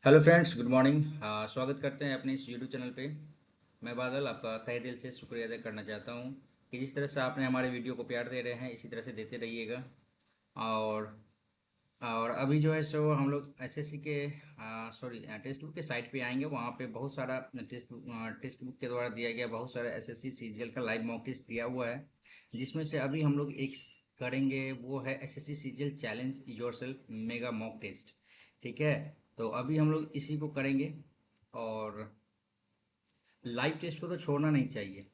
Hello friends, good morning. स्वागत करते हैं अपने इस यूट्यूब चैनल पे। मैं बादल आपका तहे दिल से शुक्रिया अदा करना चाहता हूँ कि जिस तरह से आपने हमारे वीडियो को प्यार दे रहे हैं इसी तरह से देते रहिएगा। और और अभी जो है सो हम लोग एसएससी के सॉरी टेक्स्ट बुक के साइट पे आएंगे। वहाँ पे बहुत सारा टेक्स्ट बुक के द्वारा दिया गया बहुत सारा एसएससी सीजीएल का लाइव मॉक टेस्ट दिया हुआ है, जिसमें से अभी हम लोग एक करेंगे। वो है SSC CGL challenge yourself mega mock test. ठीक है, तो अभी हम लोग इसी को करेंगे। और लाइव टेस्ट को तो छोड़ना नहीं चाहिए।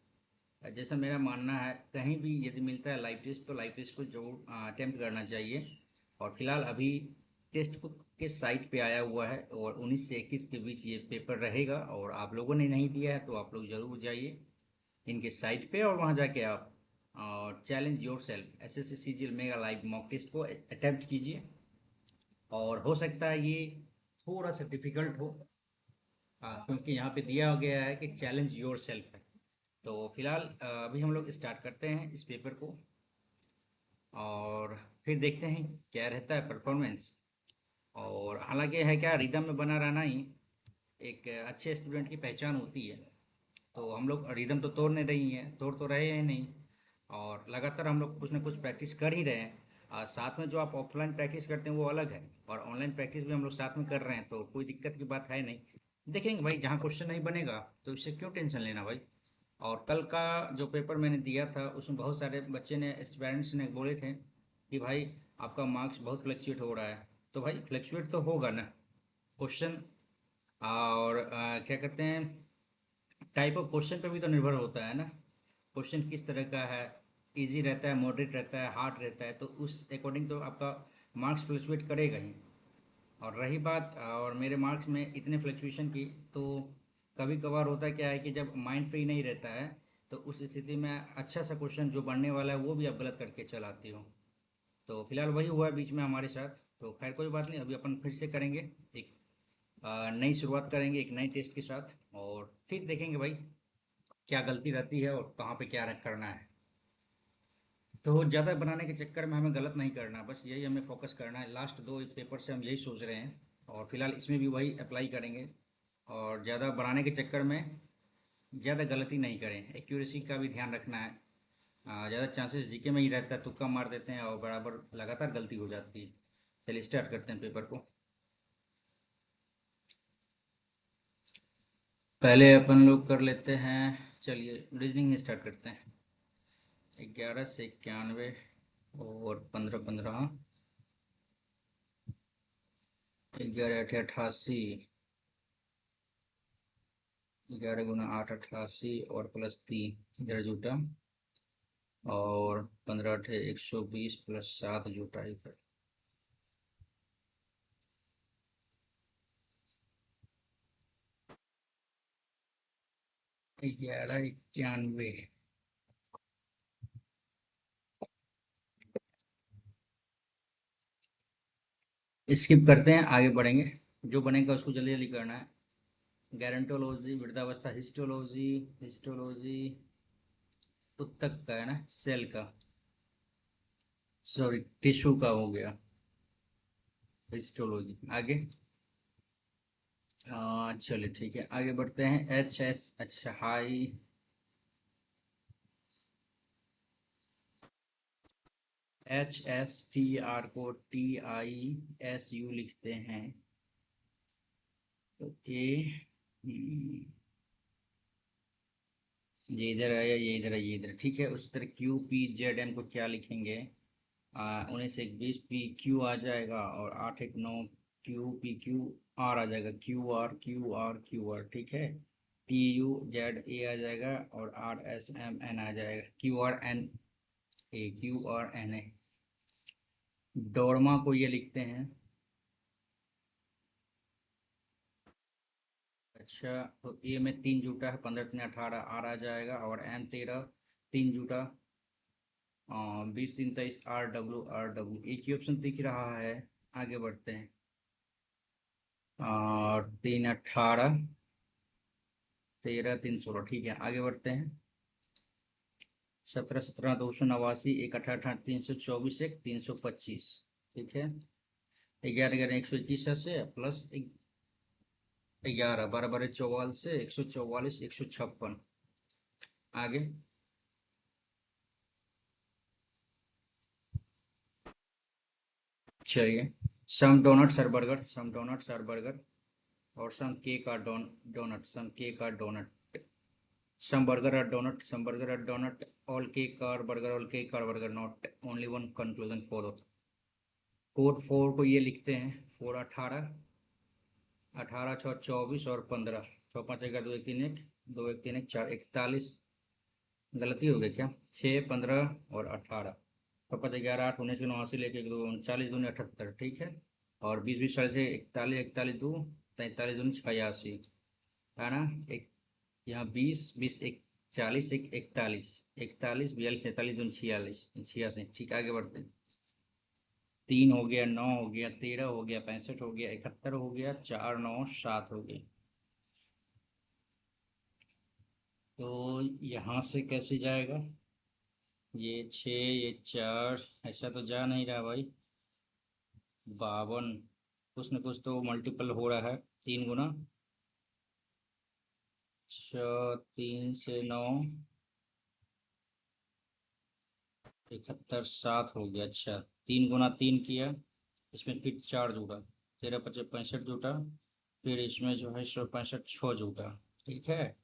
जैसा मेरा मानना है, कहीं भी यदि मिलता है लाइव टेस्ट तो लाइव टेस्ट को जरूर अटेम्प्ट करना चाहिए। और फिलहाल अभी टेस्ट बुक के साइट पे आया हुआ है और 19 से 21 के बीच ये पेपर रहेगा। और आप लोगों ने नहीं दिया है तो आप लोग ज़रूर जाइए इनके साइट पे और वहाँ जाके आप और challenge yourself SSC CGL mega live mock test को अटेम्प्ट कीजिए। और हो सकता है ये थोड़ा सा डिफिकल्ट हो, क्योंकि यहाँ पे दिया गया है कि चैलेंज योर सेल्फ है। तो फिलहाल अभी हम लोग स्टार्ट करते हैं इस पेपर को और फिर देखते हैं क्या रहता है परफॉर्मेंस। और हालांकि है क्या, रिदम में बना रहना ही एक अच्छे स्टूडेंट की पहचान होती है। तो हम लोग रिदम तो तोड़ नहीं रही हैं, तोड़ तो रहे हैं नहीं। और लगातार हम लोग कुछ ना कुछ प्रैक्टिस कर ही रहे हैं। साथ में जो आप ऑफलाइन प्रैक्टिस करते हैं वो अलग है, और ऑनलाइन प्रैक्टिस भी हम लोग साथ में कर रहे हैं, तो कोई दिक्कत की बात है नहीं। देखेंगे भाई, जहाँ क्वेश्चन नहीं बनेगा तो इससे क्यों टेंशन लेना भाई। और कल का जो पेपर मैंने दिया था उसमें बहुत सारे बच्चे ने पेरेंट्स ने बोले थे कि भाई आपका मार्क्स बहुत फ्लक्चुएट हो रहा है। तो भाई फ्लक्चुएट तो होगा ना क्वेश्चन। और क्या कहते हैं, टाइप ऑफ क्वेश्चन पे भी तो निर्भर होता है ना। क्वेश्चन किस तरह का है, इजी रहता है, मॉडरेट रहता है, हार्ड रहता है, तो उस अकॉर्डिंग तो आपका मार्क्स फ्लक्चुएट करेगा ही। और रही बात और मेरे मार्क्स में इतने फ्लक्चुएशन की, तो कभी कभार होता क्या है कि जब माइंड फ्री नहीं रहता है तो उस स्थिति में अच्छा सा क्वेश्चन जो बनने वाला है वो भी आप गलत करके चल आती हो। तो फिलहाल वही हुआ है बीच में हमारे साथ। तो खैर कोई बात नहीं, अभी अपन फिर से करेंगे एक नई शुरुआत करेंगे एक नई टेस्ट के साथ। और फिर देखेंगे भाई क्या गलती रहती है और कहाँ पे क्या करना है। तो ज़्यादा बनाने के चक्कर में हमें गलत नहीं करना, बस यही हमें फोकस करना है। लास्ट दो इस पेपर से हम यही सोच रहे हैं और फिलहाल इसमें भी वही अप्लाई करेंगे। और ज़्यादा बनाने के चक्कर में ज़्यादा गलती नहीं करें, एक्यूरेसी का भी ध्यान रखना है। ज़्यादा चांसेस जीके में ही रहता है, तुक्का मार देते हैं और बराबर लगातार गलती हो जाती है। चलिए स्टार्ट करते हैं पेपर को। पहले अपन लोग कर लेते हैं, चलिए रीजनिंग स्टार्ट करते हैं। 11 से 91 और 15 15, 11 8 88, 11 × 8 88 और +3 इधर जुटा। और 15 8 120 +7 जुटा इधर। 11 91। स्किप करते हैं, आगे बढ़ेंगे। जो बनेगा उसको जल्दी जल्दी करना है। गैरेंटोलॉजी वृद्धावस्था, हिस्टोलॉजी, हिस्टोलॉजी उत्तक का है ना, सेल का, सॉरी टिश्यू का हो गया हिस्टोलॉजी। आगे चलिए ठीक है, आगे बढ़ते हैं। एच एस, अच्छा हाई, HSTR को TISU लिखते हैं। ओके, ये इधर आया, ये इधर है, ये इधर, ठीक है। उस तरह QPZM को क्या लिखेंगे, 19 1 20 PQ आ जाएगा और 8 1 9 QPQR आ जाएगा, QR ठीक है। TUZA आ जाएगा और RSMN आ जाएगा, QRNA। डोरमा को ये लिखते हैं। अच्छा, तो ए में 3 जूटा है, 15 3 18 आर आ जाएगा और एम 13 3 जूटा, 20 3 23 RW एक ही ऑप्शन दिख रहा है। आगे बढ़ते हैं। और 3 18 13 3 16, ठीक है आगे बढ़ते हैं। 17 17 289, 1 18 324, 1 325, ठीक है। 11 11 121 से प्लस 11, 12 12 44 से 144, 156। आगे चलिए, सम डोनट्स आर बर्गर, और some cake are donut, some cake are donut, some burger are donut, some burger are donut, all cake are burger, all cake are burger, not only one conclusion follow. Code 4 को ये लिखते हैं, 4 18, 18 6 24 और 15, 6 5 11 2 1 3 1, 2 1 3 1 4 41, गलती हो गई क्या? 6 15 और 18, 6 5 11 8 19 89 लेके 2 39 दूनी 78, ठीक है। और 20 20 साल से 41 41 2 43 दूनी 86, है ना। एक यहाँ 20 20 1 40 1 41, 41 42 43 दूनी 46 86, ठीक। आगे बढ़ते हैं। 3 हो गया, 9 हो गया, 13 हो गया, 65 हो गया, 71 हो गया, 4 9 7 हो गई। तो यहाँ से कैसे जाएगा? ये 6, ये 4, ऐसा तो जा नहीं रहा भाई। 52, कुछ न कुछ तो मल्टीपल हो रहा है। 3 गुना 6, 3 से 9, 71 7 हो गया। अच्छा, 3 गुना 3 किया, इसमें फिर 4 जुड़ा, 13 25 65 जुटा, फिर इसमें जो है 165 6 जुटा, ठीक है।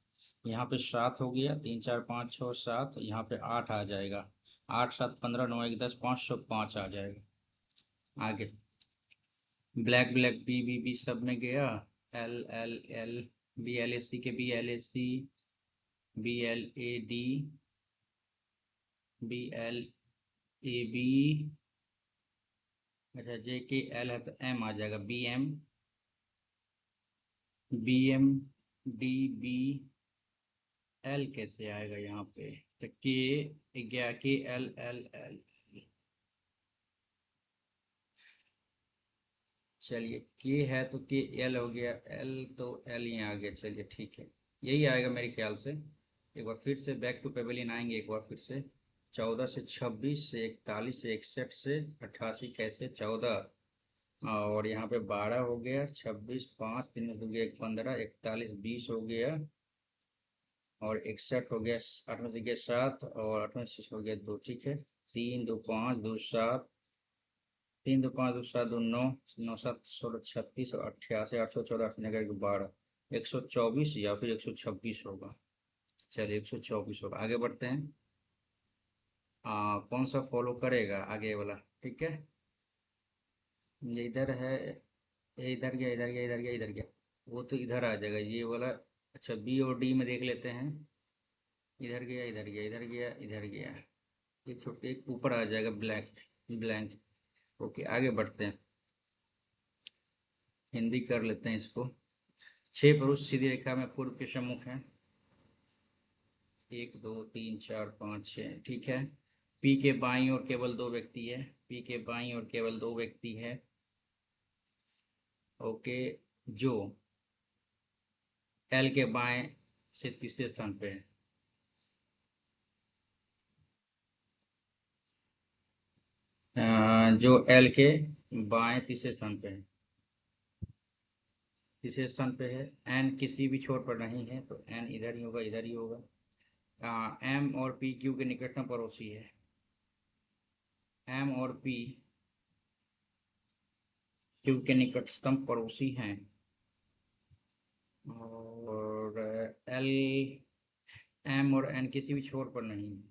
यहाँ पे 7 हो गया, 3 4 5 6 7, यहाँ पे 8 आ जाएगा। 8 7 15 9 1 10 505 आ जाएगा। आगे ब्लैक ब्लैक बी सब में गया। L L L, B L A C K B L A C, B L A D, B L A B, अच्छा जे के एल है तो एम आ जाएगा, B M, B M D B L कैसे आएगा यहाँ पे? तो के गया, के एल एल एल, चलिए के है तो के एल हो गया, एल तो एल ही आ गया, चलिए ठीक है। यही आएगा मेरे ख्याल से। एक बार फिर से बैक टू पेवेलियन आएंगे, एक बार फिर से। 14 से 26 से 41 से 61 से 88, कैसे 14, और यहाँ पे 12 हो गया, 26 5 3 हो गया, 1 15, 41 20 हो गया, और 61 हो गया, 8 में से गया 7, और 8 में से हो गया 2, ठीक है। 3 2 5 2 7, 3 2 5 2 7 2 9, 9 7 16 36 और 88, 814 8 12, 124 या फिर 126 होगा। चलिए 124 होगा। आगे बढ़ते हैं। कौन सा फॉलो करेगा आगे वाला, ठीक है। ये इधर है, ये इधर गया, इधर गया, इधर गया, इधर गया, वो तो इधर आ जाएगा ये वाला। अच्छा, बी और डी में देख लेते हैं। इधर गया, इधर गया, इधर गया, इधर गया, एक छोटे एक ऊपर आ जाएगा, ब्लैक ब्लैंक। ओके, आगे बढ़ते हैं। हिंदी कर लेते हैं इसको। 6 पुरुष सीधी रेखा में पूर्व के सम्मुख हैं। 1 2 3 4 5 6, ठीक है। पी के बाईं ओर केवल 2 व्यक्ति है, पी के बाईं ओर केवल 2 व्यक्ति है। ओके, जो एल के बाएं से तीसरे स्थान पे है। जो एल के बाएं तीसरे स्थान पे है, तीसरे स्थान पे है। एन किसी भी छोर पर नहीं है, तो एन इधर ही होगा, इधर ही होगा। एम और पी क्यू के निकटतम पड़ोसी है। एम और पी क्यू के निकटतम पड़ोसी हैं। और एल, एम और एन किसी भी छोर पर नहीं है।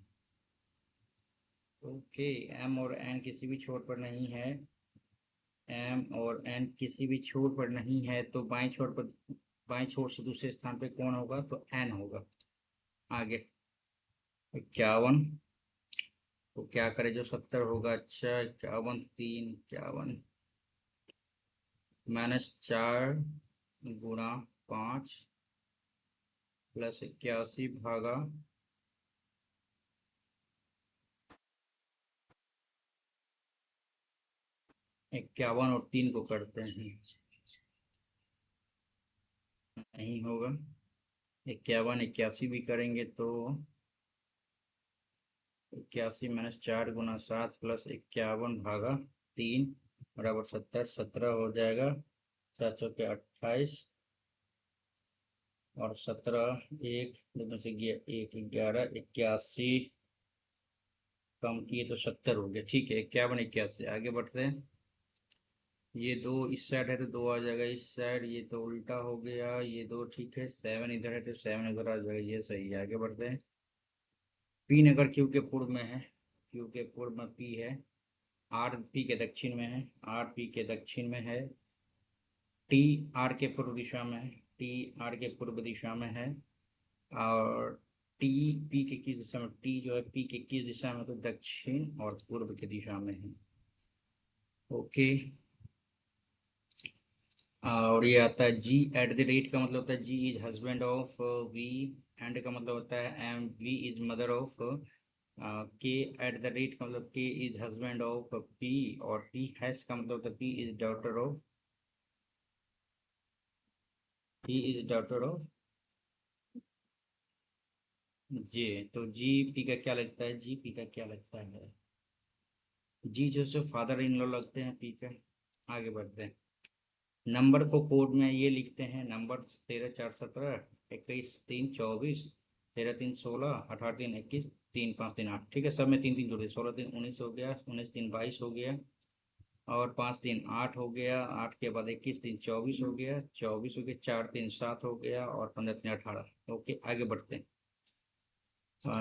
ओके, एम और एन किसी भी छोर पर नहीं है। एम और एन किसी भी छोर पर नहीं है, तो बाएं छोर पर, बाएं छोर से दूसरे स्थान पे कौन होगा? तो एन होगा। आगे 51, तो क्या करे जो 70 होगा? अच्छा, 51 3 51, -4 गुणा 5 प्लस 81 भागा 51 और 3 को करते हैं, नहीं होगा। 51 81 भी करेंगे तो 81 -4 गुना 7 प्लस 51 भागा 3 बराबर 70, 17 हो जाएगा। 7 के 28, और 17 एक दो में से गया एक, 11, 81 कम किए तो 70 हो गया। ठीक है, 51, 81 आगे बढ़ते हैं। ये दो इस साइड है तो दो आ जाएगा इस साइड, ये तो उल्टा हो गया, ये दो ठीक है। 7 इधर है तो 7 इधर आ जाएगा, ये सही है। आगे बढ़ते हैं। पी नगर क्यू के पूर्व में है, क्यू के पूर्व में पी है। आर पी के दक्षिण में है, आर पी के दक्षिण में है। टी आर के पूर्व दिशा में है, टी आर के पूर्व दिशा में है। और टी पी के किस दिशा में, टी जो है पी के किस दिशा में, तो दक्षिण और पूर्व की दिशा में है। ओके। और ये आता है जी एट द रेट, का मतलब होता है G is husband of V. And का मतलब होता है M, V is mother of. K at the rate का मतलब K is husband of P. और पी हैश का मतलब होता है P is daughter of, P is daughter of J. तो जी पी का क्या लगता है, जी पी का क्या लगता है, जी जो से फादर इन लॉ लगते हैं पी का। आगे बढ़ते हैं। नंबर को कोड में ये लिखते हैं, नंबर 13 4 17, 21 3 24, 13 3 16, 18 3 21, 3 5 3 8। ठीक है, सब में 3 3 जोड़े, 16 3 19 हो गया, 19 3 22 हो गया, और 5 3 8 हो गया, 8 के बाद 21 3 24 हो गया, 24 हो गया, 4 3 7 हो गया, और 15 3 18। ओके, आगे बढ़ते हैं।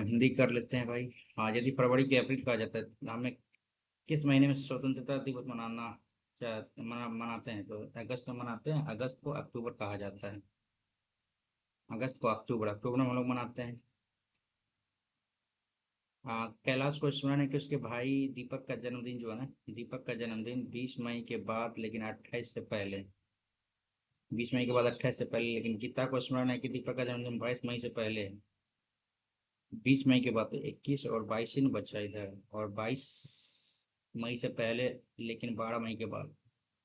हिंदी कर लेते हैं भाई। हाँ, यदि फरवरी के अप्रैल कहा जाता है, हमें किस महीने में स्वतंत्रता दिवस मनाते हैं, तो अगस्त में मनाते हैं। अगस्त को अक्टूबर कहा जाता है, अगस्त को अक्टूबर, अक्टूबर में हम लोग मनाते हैं। कैलाश को स्मरण है कि उसके भाई दीपक का जन्मदिन जो है ना, दीपक का जन्मदिन 20 मई के बाद लेकिन 28 से पहले, 20 मई के बाद 28 से पहले। लेकिन गीता को स्मरण है कि दीपक का जन्मदिन 22 मई से पहले है। 20 मई के बाद तो 21 और 22 ही न बचा इधर, और 22 मई से पहले लेकिन 12 मई के बाद,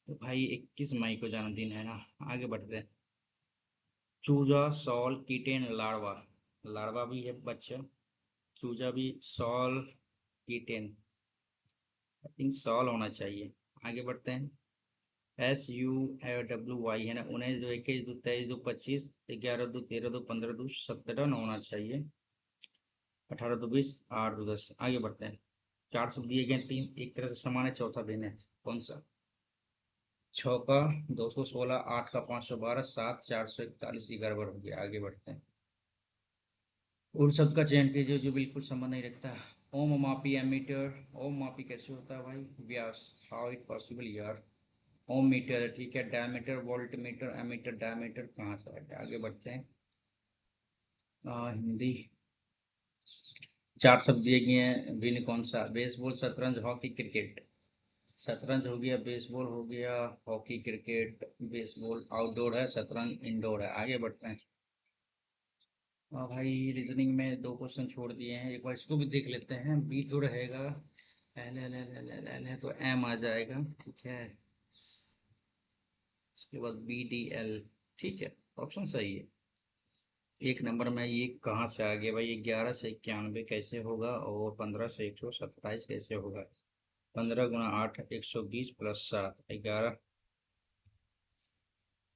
तो भाई 21 मई को जन्मदिन है ना। आगे बढ़ते हैं। चूजा, सॉल, कीटेन, लार्वा। लार्वा भी है बच्चा, चूजा भी, सॉल, कीटेन। आई थिंक सॉल होना चाहिए। आगे बढ़ते हैं। SUWY है ना, 19 2 21 2 23 2 25, 11 2 13 2 15 2 17 होना चाहिए। 18 2 20, 8 2 10। आगे बढ़ते हैं। चार शब्द दिए गए, तीन एक तरह से समान है, चौथा भिन्न है। कौन सा? 6 का 216, 8 का 512, 7 441, ये गड़बड़ हो गया। आगे बढ़ते हैं। उन शब्द का चयन कीजिए जो बिल्कुल संबंध नहीं रखता। ओम मापी एमीटर, ओम मापी कैसे होता है भाई, व्यास। हाउ इट पॉसिबल यार। ओम मीटर है, ठीक है। Diameter, voltmeter, ammeter, diameter कहाँ से आएगा। आगे बढ़ते हैं। हिंदी। चार शब्द दिए गए हैं, भिन्न कौन सा? बेसबॉल, शतरंज, हॉकी, क्रिकेट। शतरंज हो गया, बेसबॉल हो गया, हॉकी क्रिकेट। बेसबॉल आउटडोर है, शतरंज इंडोर है। आगे बढ़ते हैं। भाई रीजनिंग में दो क्वेश्चन छोड़ दिए हैं, एक बार इसको भी देख लेते हैं। बी तो रहेगा, L L L L L L है तो एम आ जाएगा, ठीक है। उसके बाद BDL, ठीक है, ऑप्शन सही है। एक नंबर में ये कहाँ से आ गया भाई, ये 11 से 91 कैसे होगा, और 15 से 127 कैसे होगा। 15 × 8 120 + 7, 11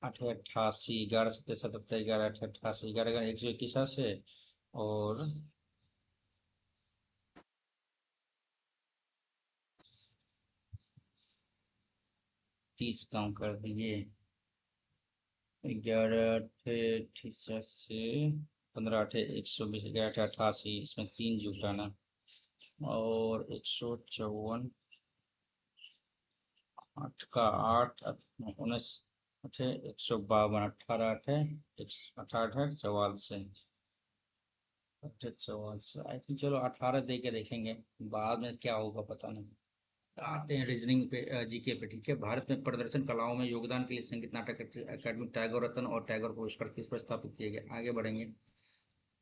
8 88, 11 7 77, 11 8 88, 11 121 से, और 30 कम कर दिए। 11 8 88 से 15 8 120, 11 8 88, इसमें 3 जुटाना, और 154, 8 का 8, 19 8 152, 18 8 है, 18 8 44, 44। आई थिंक चलो 18 दे के देखेंगे, बाद में क्या होगा पता नहीं। आते हैं रीजनिंग पे, जीके पे, ठीक है। भारत में प्रदर्शन कलाओं में योगदान के लिए संगीत नाटक अकादमी टैगोर रत्न और टैगोर पुरस्कार किस पर स्थापित किए गए। आगे बढ़ेंगे।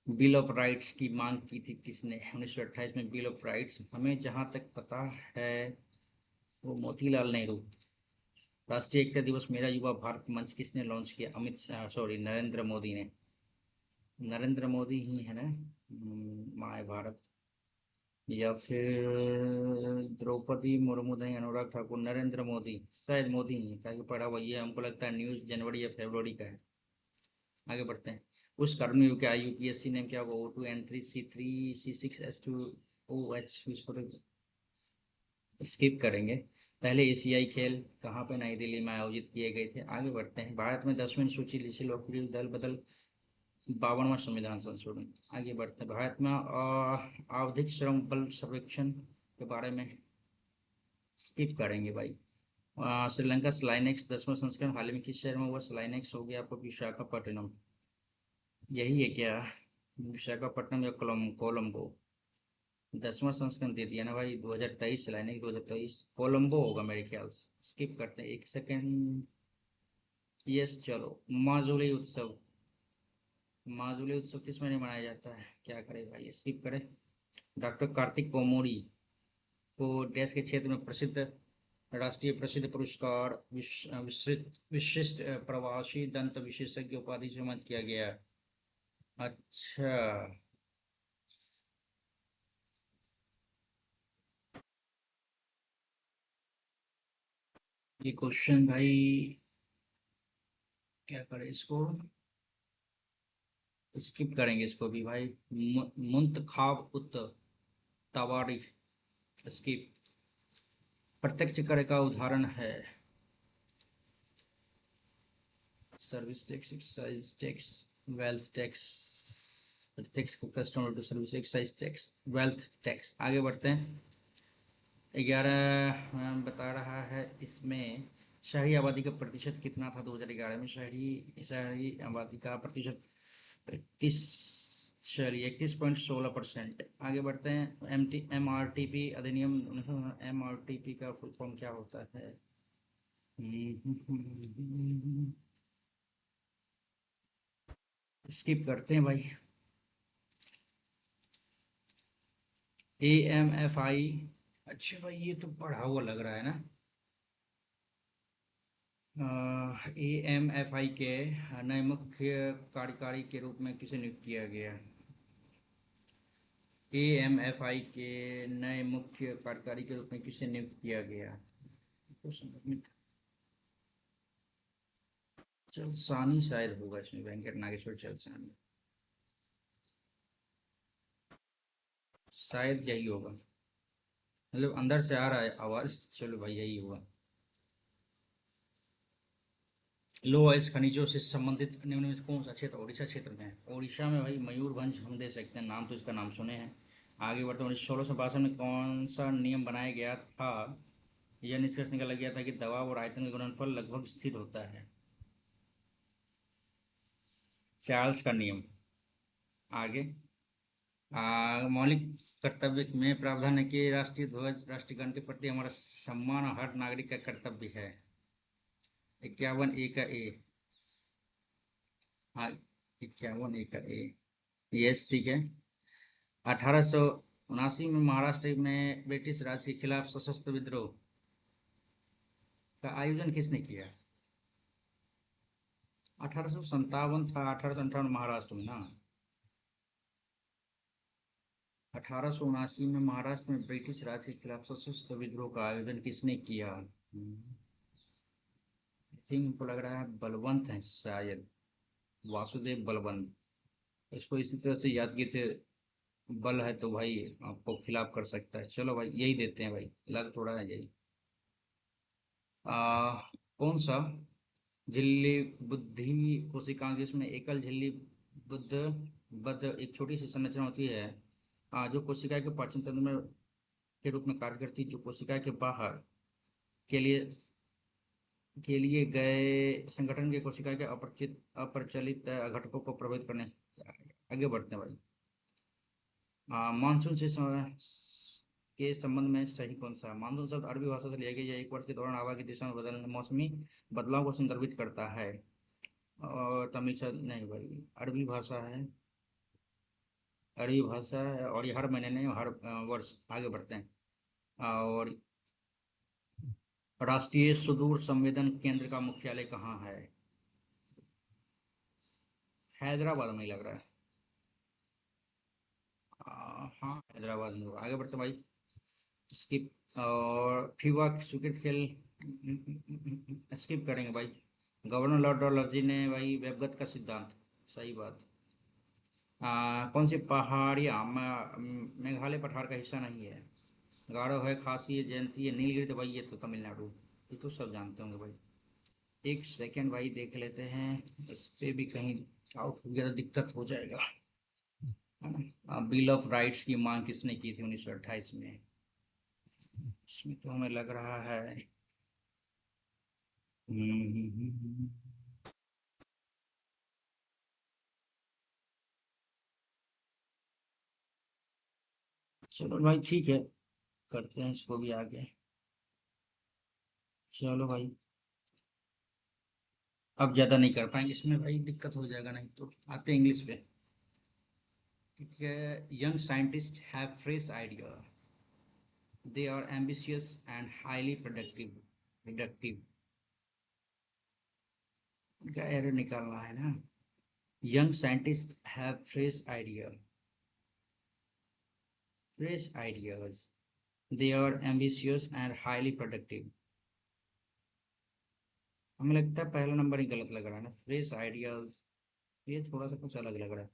बिल ऑफ राइट्स की मांग की थी किसने? 1928 में बिल ऑफ राइट्स, हमें जहाँ तक पता है वो मोतीलाल नेहरू। राष्ट्रीय एकता दिवस मेरा युवा भारत मंच किसने लॉन्च किया? अमित शाह, सॉरी, नरेंद्र मोदी ने। नरेंद्र मोदी ही है ना। माय भारत, या फिर द्रौपदी मुर्मू नहीं, अनुराग ठाकुर, नरेंद्र मोदी, शायद मोदी ही है, क्या पढ़ा वही है, हमको लगता है न्यूज़ जनवरी या फरवरी का है। आगे बढ़ते हैं। उस कारण में क्या यूपीएससी ने क्या होगा O2N3C3C6H2OH स्किप करेंगे। पहले एशियाई खेल कहाँ पे? नई दिल्ली में आयोजित किए गए थे। आगे बढ़ते हैं। भारत में 10वीं सूची लिखी लोकप्रिय दल बदल 52वां संविधान संशोधन। आगे बढ़ते हैं। भारत में आवधिक श्रम बल सर्वेक्षण के बारे में स्किप करेंगे भाई। श्रीलंका स्लाइनेक्स 10वां संस्करण हाल ही में किस शहर में हुआ? स्लाइनेक्स हो गया आपको विशाखापट्टनम। यही है क्या? विशाखापट्टनम या कोलंबो? 10वां संस्करण दे दिया ना भाई। 2023 स्लाइनेक्स 2023 कोलंबो होगा मेरे ख्याल से। स्किप करते हैं, एक सेकेंड। यस, चलो। माजुली उत्सव। माजुली उत्सव किस महीने मनाया जाता है? क्या करे भाई, स्किप करें। डॉक्टर कार्तिक कोमोरी को देश के क्षेत्र में प्रसिद्ध राष्ट्रीय प्रसिद्ध पुरस्कार विशिष्ट प्रवासी दंत विशेषज्ञ उपाधि से सम्मानित किया गया। अच्छा। ये क्वेश्चन भाई, क्या करें इसको? स्किप करेंगे इसको भी भाई। मुंतखाब उत तवारीफ। स्किप। प्रत्यक्ष कर का उदाहरण है service tax, excise tax, wealth tax. प्रत्यक्ष को customer to service, excise tax, wealth tax. आगे बढ़ते हैं। 11 बता रहा है इसमें शहरी आबादी का प्रतिशत कितना था 2011 में? शहरी शहरी आबादी का प्रतिशत 31, चलिए 31.16%। आगे बढ़ते हैं। MRTP अधिनियम 19। MRTP का फुल फॉर्म क्या होता है? स्किप करते हैं भाई। AMFI। अच्छा भाई, ये तो पढ़ा हुआ लग रहा है ना। AMFI के नए मुख्य कार्यकारी के रूप में किसे नियुक्त किया गया? AMFI के नए मुख्य कार्यकारी के रूप में किसे नियुक्त किया गया? तो समझ में चलसानी शायद होगा इसमें, वेंकट नागेश्वर चलसानी। शायद यही होगा, मतलब अंदर से आ रहा है आवाज। चलो भाई, यही होगा। लोह अयस्क खनिजों से संबंधित निम्न में से कौन सा क्षेत्र उड़ीसा क्षेत्र में है? उड़ीसा में भाई मयूरभंज हम दे सकते हैं, नाम तो इसका नाम सुने हैं। आगे बढ़ते हैं। 1652 में कौन सा नियम बनाया गया था? यह निष्कर्ष निकाला गया था कि दबाव और आयतन का गुणनफल लगभग स्थिर होता है। चार्ल्स का नियम। आगे। मौलिक कर्तव्य में प्रावधान है कि राष्ट्रीय ध्वज राष्ट्रगान के प्रति हमारा सम्मान हर नागरिक का कर्तव्य है। 51A का ए। हाँ, 51A का ए। यस, ठीक है। 1879 में महाराष्ट्र में ब्रिटिश राज के खिलाफ सशस्त्र विद्रोह का आयोजन किसने किया? 1857 था। 1858 महाराष्ट्र में ना। 1879 में महाराष्ट्र में ब्रिटिश राज के खिलाफ सशस्त्र विद्रोह का आयोजन किसने किया? आई थिंक हमको लग रहा है बलवंत है शायद, वासुदेव बलवंत। इसको इसी तरह से याद किए थे। बल है तो भाई आपको खिलाफ कर सकता है। चलो भाई, यही देते हैं भाई, लग थोड़ा है यही। आ, कौन सा झिल्ली बुद्धि कोशिकांग जिसमें एकल झिल्ली बुद्ध बद्ध एक छोटी सी संरचना होती है, जो कोशिका के पाचन तंत्र में के रूप में कार्य करती है, जो कोशिका के बाहर के लिए गए संगठन के कोशिका के अपरिचित अप्रचलित घटकों को प्रभावित करने से। आगे बढ़ते हैं भाई। मानसून के संबंध में सही कौन सा है? मानसून शब्द अरबी भाषा से लिया गया। यह एक वर्ष के दौरान हवा की दिशा में बदलने मौसमी बदलाव को संदर्भित करता है। और तमिल शब्द नहीं भाई, अरबी भाषा है। अरबी भाषा है और ये हर महीने नहीं, हर वर्ष। आगे बढ़ते हैं। और राष्ट्रीय सुदूर संवेदन केंद्र का मुख्यालय कहाँ है? हैदराबाद में ही लग रहा है। हाँ, हैदराबाद में होगा। आगे बढ़ते हैं भाई। स्किप। और फीवा स्वीकृत खेल स्किप करेंगे भाई। गवर्नर लॉर्ड डलहौजी ने भाई वेबगत का सिद्धांत। सही बात। कौन सी पहाड़ियाँ मेघालय पठार का हिस्सा नहीं है। गारो है, खासी है, जयंती है, नीलगिरी, तो भाई ये तो तमिलनाडु, ये तो सब जानते होंगे भाई। एक सेकेंड भाई देख लेते हैं, इस पे भी कहीं आउट हो गया तो दिक्कत हो जाएगा, है ना। बिल ऑफ राइट्स की मांग किसने की थी 1928 में? इसमें तो हमें लग रहा है हम्म। चलो भाई ठीक है, करते हैं इसको भी आगे। चलो भाई, अब ज्यादा नहीं कर पाएंगे इसमें भाई, दिक्कत हो जाएगा, नहीं तो आते हैं इंग्लिश पे। ठीक है। Young scientist have fresh idea, they are ambitious and highly productive. इनका एरर निकालना है ना। Young scientist have fresh ideas. They are ambitious and highly productive. हमें लगता है पहला नंबर ही गलत लग रहा है ना, फ्रेश आइडियाज, ये थोड़ा सा कुछ अलग लग रहा है।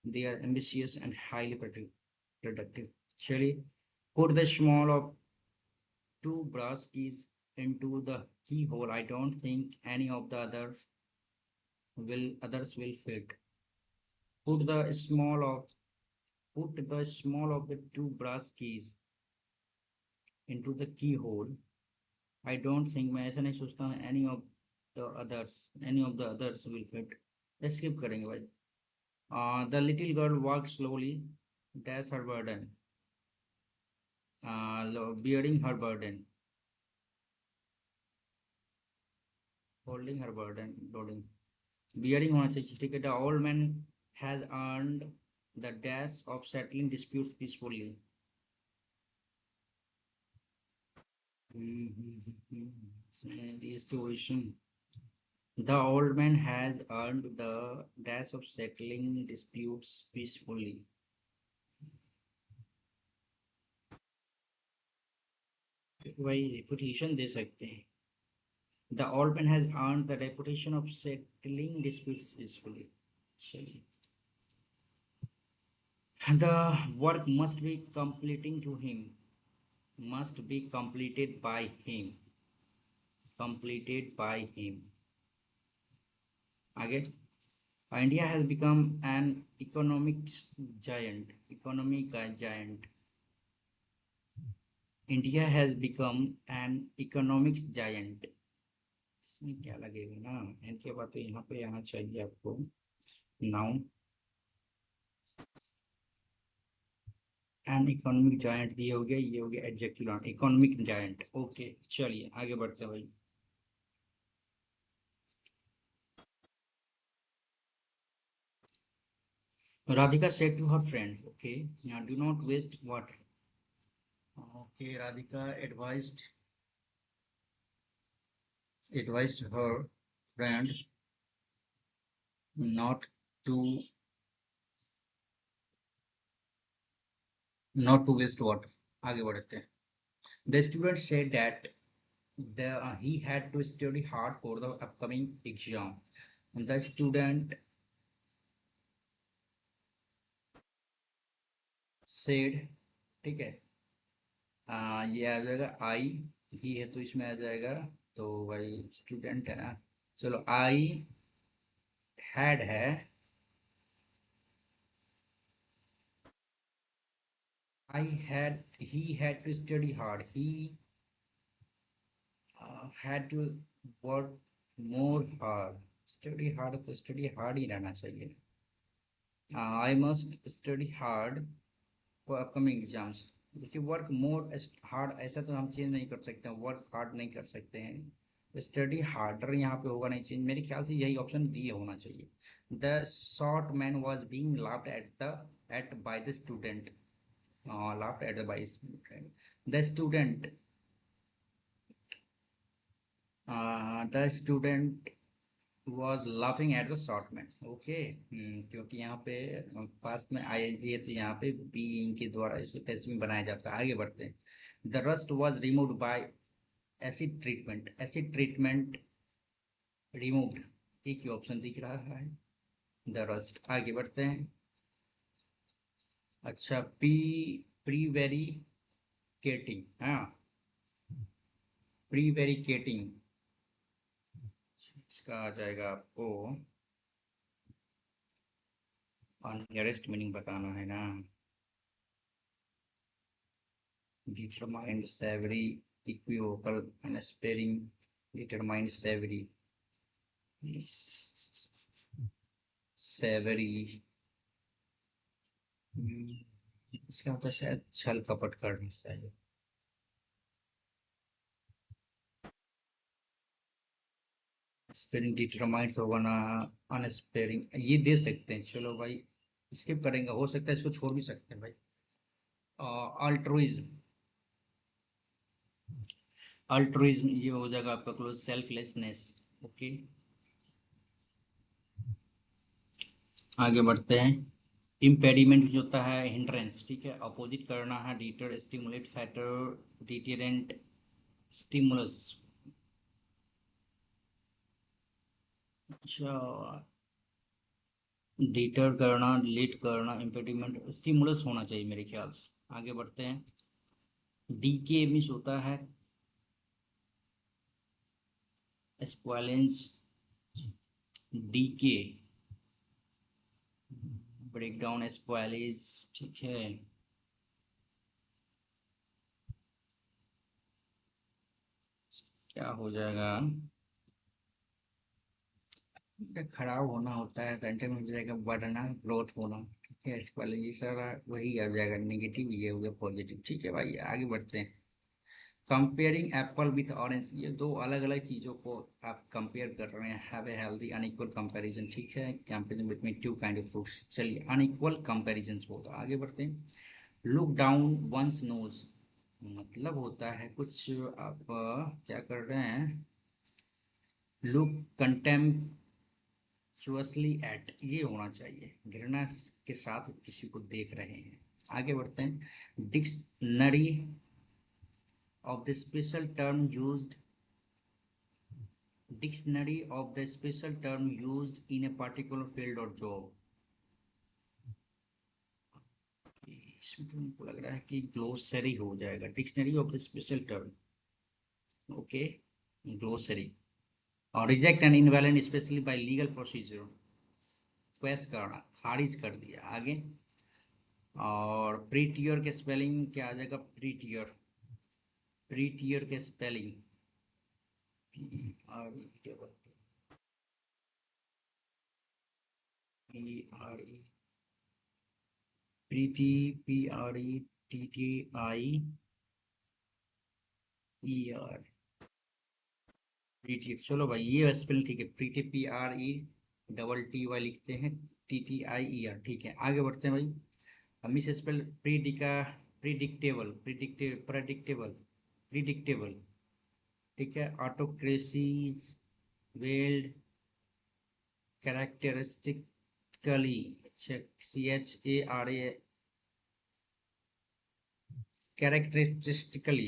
They are ambitious and highly productive. चलिए, put the small of two brass keys into the keyhole. I don't think any of the others will fit. Put the small of the two brass keys into the keyhole. I don't think, मैं ऐसा नहीं सोचता हूँ, any of the others will fit. Skip करेंगे भाई। The little girl walked slowly, dash her burden, bearing her burden, holding her burden, loading, bearing होना चाहिए, ठीक है। The old man has earned the dash of settling disputes peacefully. Restoration. The old man has earned the dash of settling disputes peacefully. भाई reputation दे सकते हैं। The old man has earned the reputation of settling disputes peacefully. चलिए, the work must be completing to him, must be completed by him। आगे, India has become an economic giant। India has become an economics giant। इसमें क्या लगेगा ना, इनके बाद तो यहाँ पे आना चाहिए आपको नाउन। एन इकोनॉमिक जायंट ये हो गया, ये हो गया adjective noun, economic giant. Okay, चलिए आगे बढ़ते हैं भाई। Radhika said to her friend, okay, यहाँ do not waste water. Okay, Radhika advised her friend not to waste water। आगे बढ़ते हैं। The student said that he had to study hard for the upcoming exam। The student said, ठीक है, ये आ जाएगा आई, ही है तो इसमें आ जाएगा, तो भाई स्टूडेंट है ना। चलो, आई हैड है, he had to study hard, he had to work more hard. Study hard तो स्टडी हार्ड ही रहना चाहिए। I must study hard for upcoming exams. देखिए, वर्क मोर हार्ड ऐसा तो हम चेंज नहीं कर सकते हैं, वर्क हार्ड नहीं कर सकते हैं, स्टडी हार्डर यहाँ पे होगा नहीं चेंज, मेरे ख्याल से यही ऑप्शन डी होना चाहिए। The short man was being laughed at by the student, laughed at by student. The student the student was laughing at the short man. Okay, क्योंकि यहाँ पे पास्ट में आई एन जी है, तो यहाँ पे बीइंग के द्वारा इसे पैसिव में बनाया जाता है। आगे बढ़ते हैं। The rust was removed by acid treatment removed, एक ही ऑप्शन दिख रहा है। The rust. आगे बढ़ते हैं। अच्छा, प्रीवेरिकेटिंग, हाँ, प्रीवेरिकेटिंग, इसका आ जाएगा आपको नियरेस्ट मीनिंग बताना है ना। Determined, savoury, equivocal, unsparing, determined, savoury, savoury, इसका मतलब शायद छल कपट करने से। स्पेलिंग डिटरमाइंड होगा ना, अनस्पेयरिंग ये दे सकते हैं, चलो भाई स्किप करेंगे, हो सकता है इसको छोड़ भी सकते हैं भाई। अल्ट्रुइज्म, अल्ट्रुइज्म ये हो जाएगा आपका क्लोज, सेल्फलेसनेस। ओके, आगे बढ़ते हैं। इम्पेडिमेंट जो होता है हिंड्रेंस, ठीक है, अपोजिट करना है, डीटर, स्टिमुलेट, फैटर, डिटेरेंट, स्टिमुलस। अच्छा, डीटर करना, डिलीट करना, इम्पेडिमेंट, स्टिमुलस होना चाहिए मेरे ख्याल से। आगे बढ़ते हैं। डी के मीन्स होता है स्क्वालेंस, डी के, ब्रेक डाउन, स्क्वालिस, ठीक है। क्या हो जाएगा, खराब होना होता है, सेंटर में हो जाएगा बढ़ना, ग्रोथ होना, ठीक है, स्क्वालिस, ये सारा वही आ जाएगा, नेगेटिव ये हो गया, पॉजिटिव, ठीक है भाई। आगे बढ़ते हैं। कंपेयरिंग एप्पल विथ ऑरेंज, ये दो अलग अलग चीज़ों को आप कंपेयर कर रहे हैं, have a healthy unequal comparison, ठीक है, comparison between two kind of fruits, चलिए अनइक्वल कंपैरिजन होगा। आगे बढ़ते हैं। लुक डाउन वंस नोज, मतलब होता है कुछ आप क्या कर रहे हैं, लुक कंटेम्पचुअसली एट, ये होना चाहिए, घृणा के साथ किसी को देख रहे हैं। आगे बढ़ते हैं। Dictionary of the special term used, dictionary of the special term used in a particular field or job। इसमें तो हमको लग रहा है कि ग्लोसरी हो जाएगा, dictionary of the special term. Okay, glossary. और reject and invalid specially by legal procedure, quash करना, खारिज कर दिया। आगे, और प्रीटियर के स्पेलिंग क्या आ जाएगा, प्रीटियर, प्रीटियर के spelling P-R-E, pretty, PRETTIER, pretty, चलो भाई ये स्पेलिंग ठीक है, प्रीटी, PRE लिखते हैं, TTIER, ठीक है। आगे बढ़ते हैं भाई। मिस स्पेल प्रीडिका, प्रिडिक्टेबल, प्रेडिक्टेबल, प्रिडिक्टेबल, ठीक है। ऑटोक्रेसीज, वेल्ड, कैरेक्टरिस्टिकली, अच्छा, CHARA, characteristically,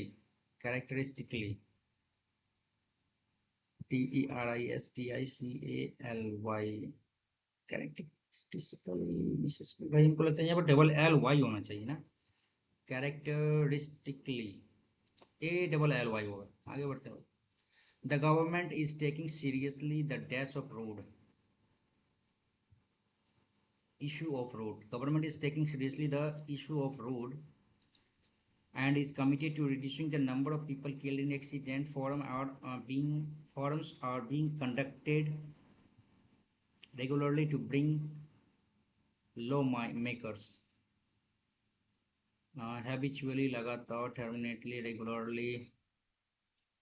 characteristically, TERISTICALY, characteristically, misses भाई हमको लगता है यहाँ पर DLY होना चाहिए ना, कैरेक्टरिस्टिकली, ALLY होगा। आगे बढ़ते हैं। The government is taking seriously the dash of road, issue of road, government is taking seriously the issue of road and is committed to reducing the number of people killed in accident. Forums are being conducted regularly to bring law makers, habitually, लगातार, terminately, regularly,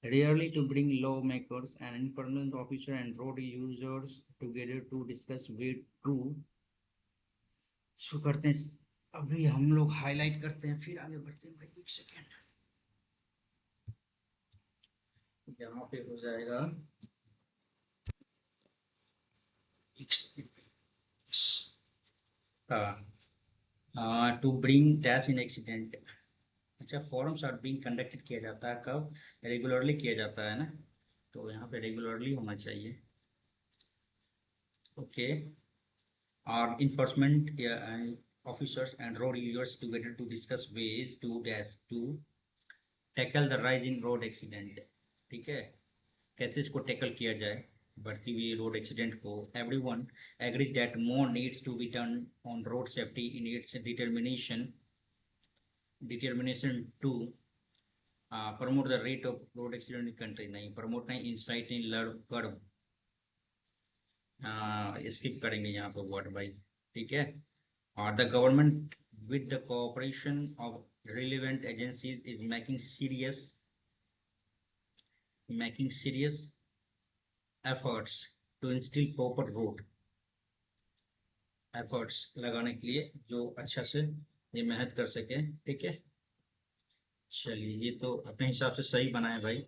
rarely, to bring lawmakers and enforcement officer and road users together to discuss way to, शुरू करते हैं। अभी हम लोग highlight करते हैं फिर आगे बढ़ते हैं भाई, एक सेकेंड। यहाँ पे हो जाएगा, एक सेकेंड, हाँ, to bring dash in accident. अच्छा, फॉरम्स आर बीइंग कंडक्टेड किया जाता है कब, रेगुलरली किया जाता है ना, तो यहाँ पे रेगुलरली होना चाहिए। Okay, are enforcement and officers and road users together to discuss ways to tackle the rise in road accident. ठीक है, कैसे इसको टैकल किया जाए बढ़ती हुई रोड एक्सीडेंट को. Everyone agrees that more needs to be done on road safety in its determination to promote the rate of road accident in country. नहीं, promote नहीं, incite नहीं, लड़ कर स्किप करेंगे यहाँ पे वर्ड भाई. ठीक है. और the government with the cooperation of relevant agencies is making serious efforts to instill proper road efforts लगाने के लिए जो अच्छा से ये मेहनत कर सके. ठीक है. चलिए, ये तो अपने हिसाब से सही बना है भाई.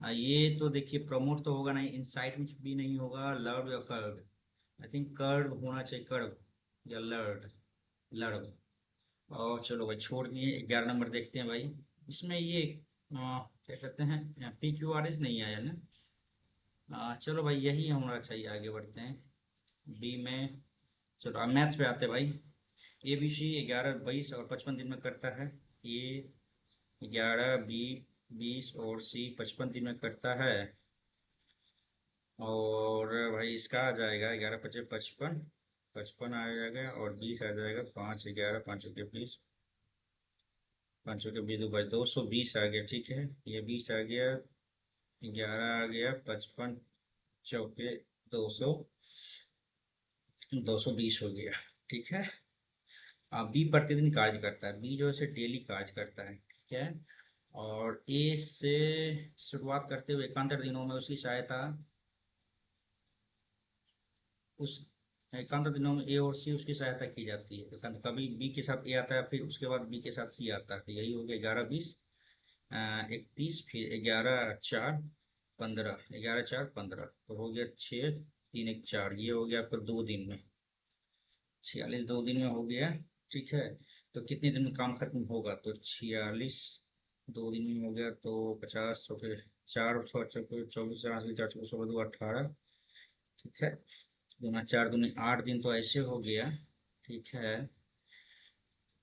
ये तो देखिए प्रमोट तो होगा नहीं, इनसाइट में भी नहीं होगा, लर्ड या कर्ड. आई थिंक कर्ड होना चाहिए, कर्ड या लर्ड, लर्ड. और चलो भाई छोड़ दिए. 11 नंबर देखते हैं भाई. इसमें ये क्या कहते हैं, PQRS नहीं आया ना. चलो भाई यही होना चाहिए. आगे बढ़ते हैं बी में. चलो अब मैथ्स पे आते हैं भाई. ABC 11, 22 और 55 दिन में करता है. ए 11, B 20 और C 55 दिन में करता है. और भाई इसका आ जाएगा 11 पचे 55, 55 आ जाएगा और 20 आ जाएगा. 5 11 5 के 20, 5 के 20 भाई 220 आ गया. ठीक है, ये 20 आ गया, 11 आ गया, 55 चौके 200, 220 हो गया. ठीक है. बी प्रतिदिन कार्य करता है. बी जो है डेली कार्य करता है. ठीक है. और ए से शुरुआत करते हुए एकांतर दिनों में उसकी सहायता, उस एकांतर दिनों में ए और सी उसकी सहायता की जाती है. एकांत कभी बी के साथ ए आता है, फिर उसके बाद बी के साथ सी आता है. तो यही हो गया 11 20 31, फिर 11 4 15, 11 4 15, तो हो गया 6 3 1 4. ये हो गया आपको 2 दिन में. 46 2 दिन में हो गया. ठीक है. तो कितने दिन में काम खत्म होगा, तो 46 2 दिन में हो गया. तो 50 चौके 4 6 चौके 24 4 4 चौके 2 18. ठीक है. दूना 4 दूनी 8 दिन तो ऐसे हो गया. ठीक है.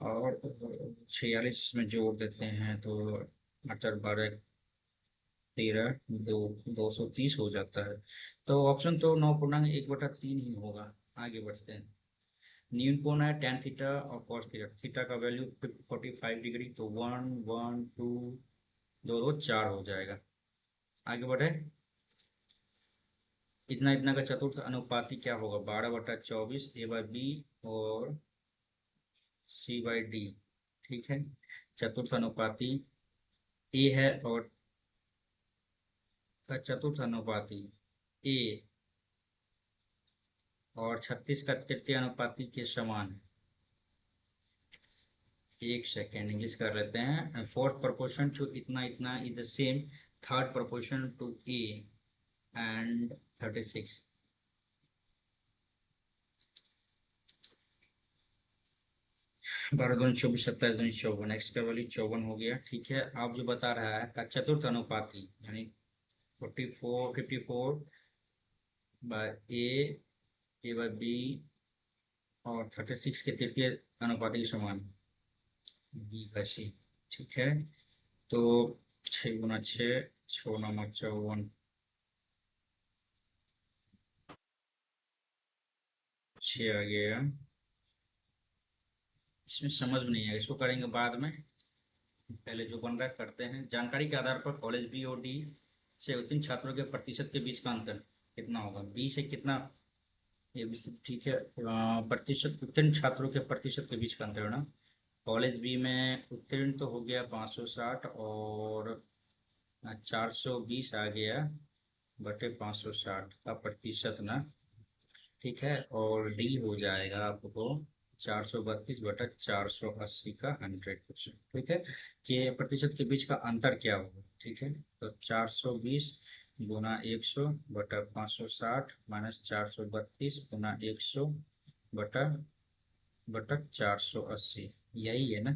और 46 इसमें जोड़ देते हैं तो 8 12 13 2 230 हो जाता है. तो ऑप्शन तो 9.1/3 ही होगा. आगे बढ़ते हैं. न्यून कोण है tan थीटा और cos थीटा. थीटा का वैल्यू 45 डिग्री, तो 1 1 2 2 2 4 हो जाएगा. आगे बढ़े. इतना इतना का चतुर्थ अनुपाती क्या होगा, 12/24 A/B और C/D. ठीक है. चतुर्थ अनुपाती ए है और का चतुर्थ अनुपाती ए और 36 का तृतीय अनुपाती के समान है. एक सेकेंड इंग्लिश कर लेते हैं. फोर्थ प्रोपोर्शन टू इतना इतना is the same third proportion to A and 36. बारह दूनी 24 27 दूनी 54. एक्स का वैल्यू 54 हो गया. ठीक है. आप जो बता रहा है का चतुर्थ अनुपाती यानी 54 बाय ए बाय बी और 36 के तृतीय अनुपाती के समान बी बाय सी. ठीक है. तो 6 गुना 6 6 9 54, 6 आ गया. इसमें समझ में नहीं है, इसको करेंगे बाद में. पहले जो बन रहा है करते हैं. जानकारी के आधार पर कॉलेज बी और डी से उत्तीर्ण छात्रों के प्रतिशत के बीच का अंतर कितना होगा. बी से कितना, ये भी ठीक है. प्रतिशत उत्तीर्ण छात्रों के प्रतिशत के बीच का अंतर है ना. कॉलेज बी में उत्तीर्ण तो हो गया 560 और 420 आ गया बटे 560 का प्रतिशत ना. ठीक है. और डी हो जाएगा आपको 432/480 का 100%. ठीक है. कि प्रतिशत के बीच का अंतर क्या होगा. ठीक है. तो 420 गुना 100 बटा 560 माइनस 432 गुना 100 बटा बटा 480. यही है ना.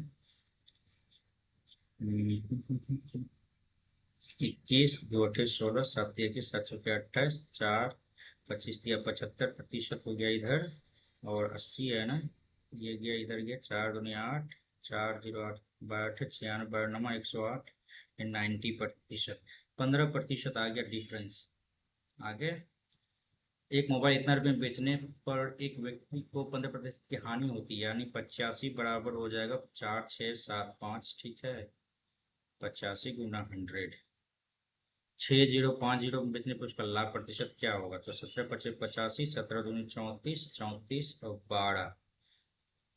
21 2 8 16 7 21 7 के 28 4 25 दिया 75 प्रतिशत हो गया इधर. और 80 है ना, ये गया इधर गया, 4 दूनी 8, 4 0 8 8 96 92 108, 90%, 15% आ गया डिफरेंस। आगे, एक मोबाइल इतना रुपये में बेचने पर एक व्यक्ति को 15% की हानि होती है, यानी 85 बराबर हो जाएगा 4675, ठीक है। 85 गुना 100, 6050 में बेचने पर उसका लाभ प्रतिशत क्या होगा? तो 17 25 85, 17 दूनी 34, 34 और 12,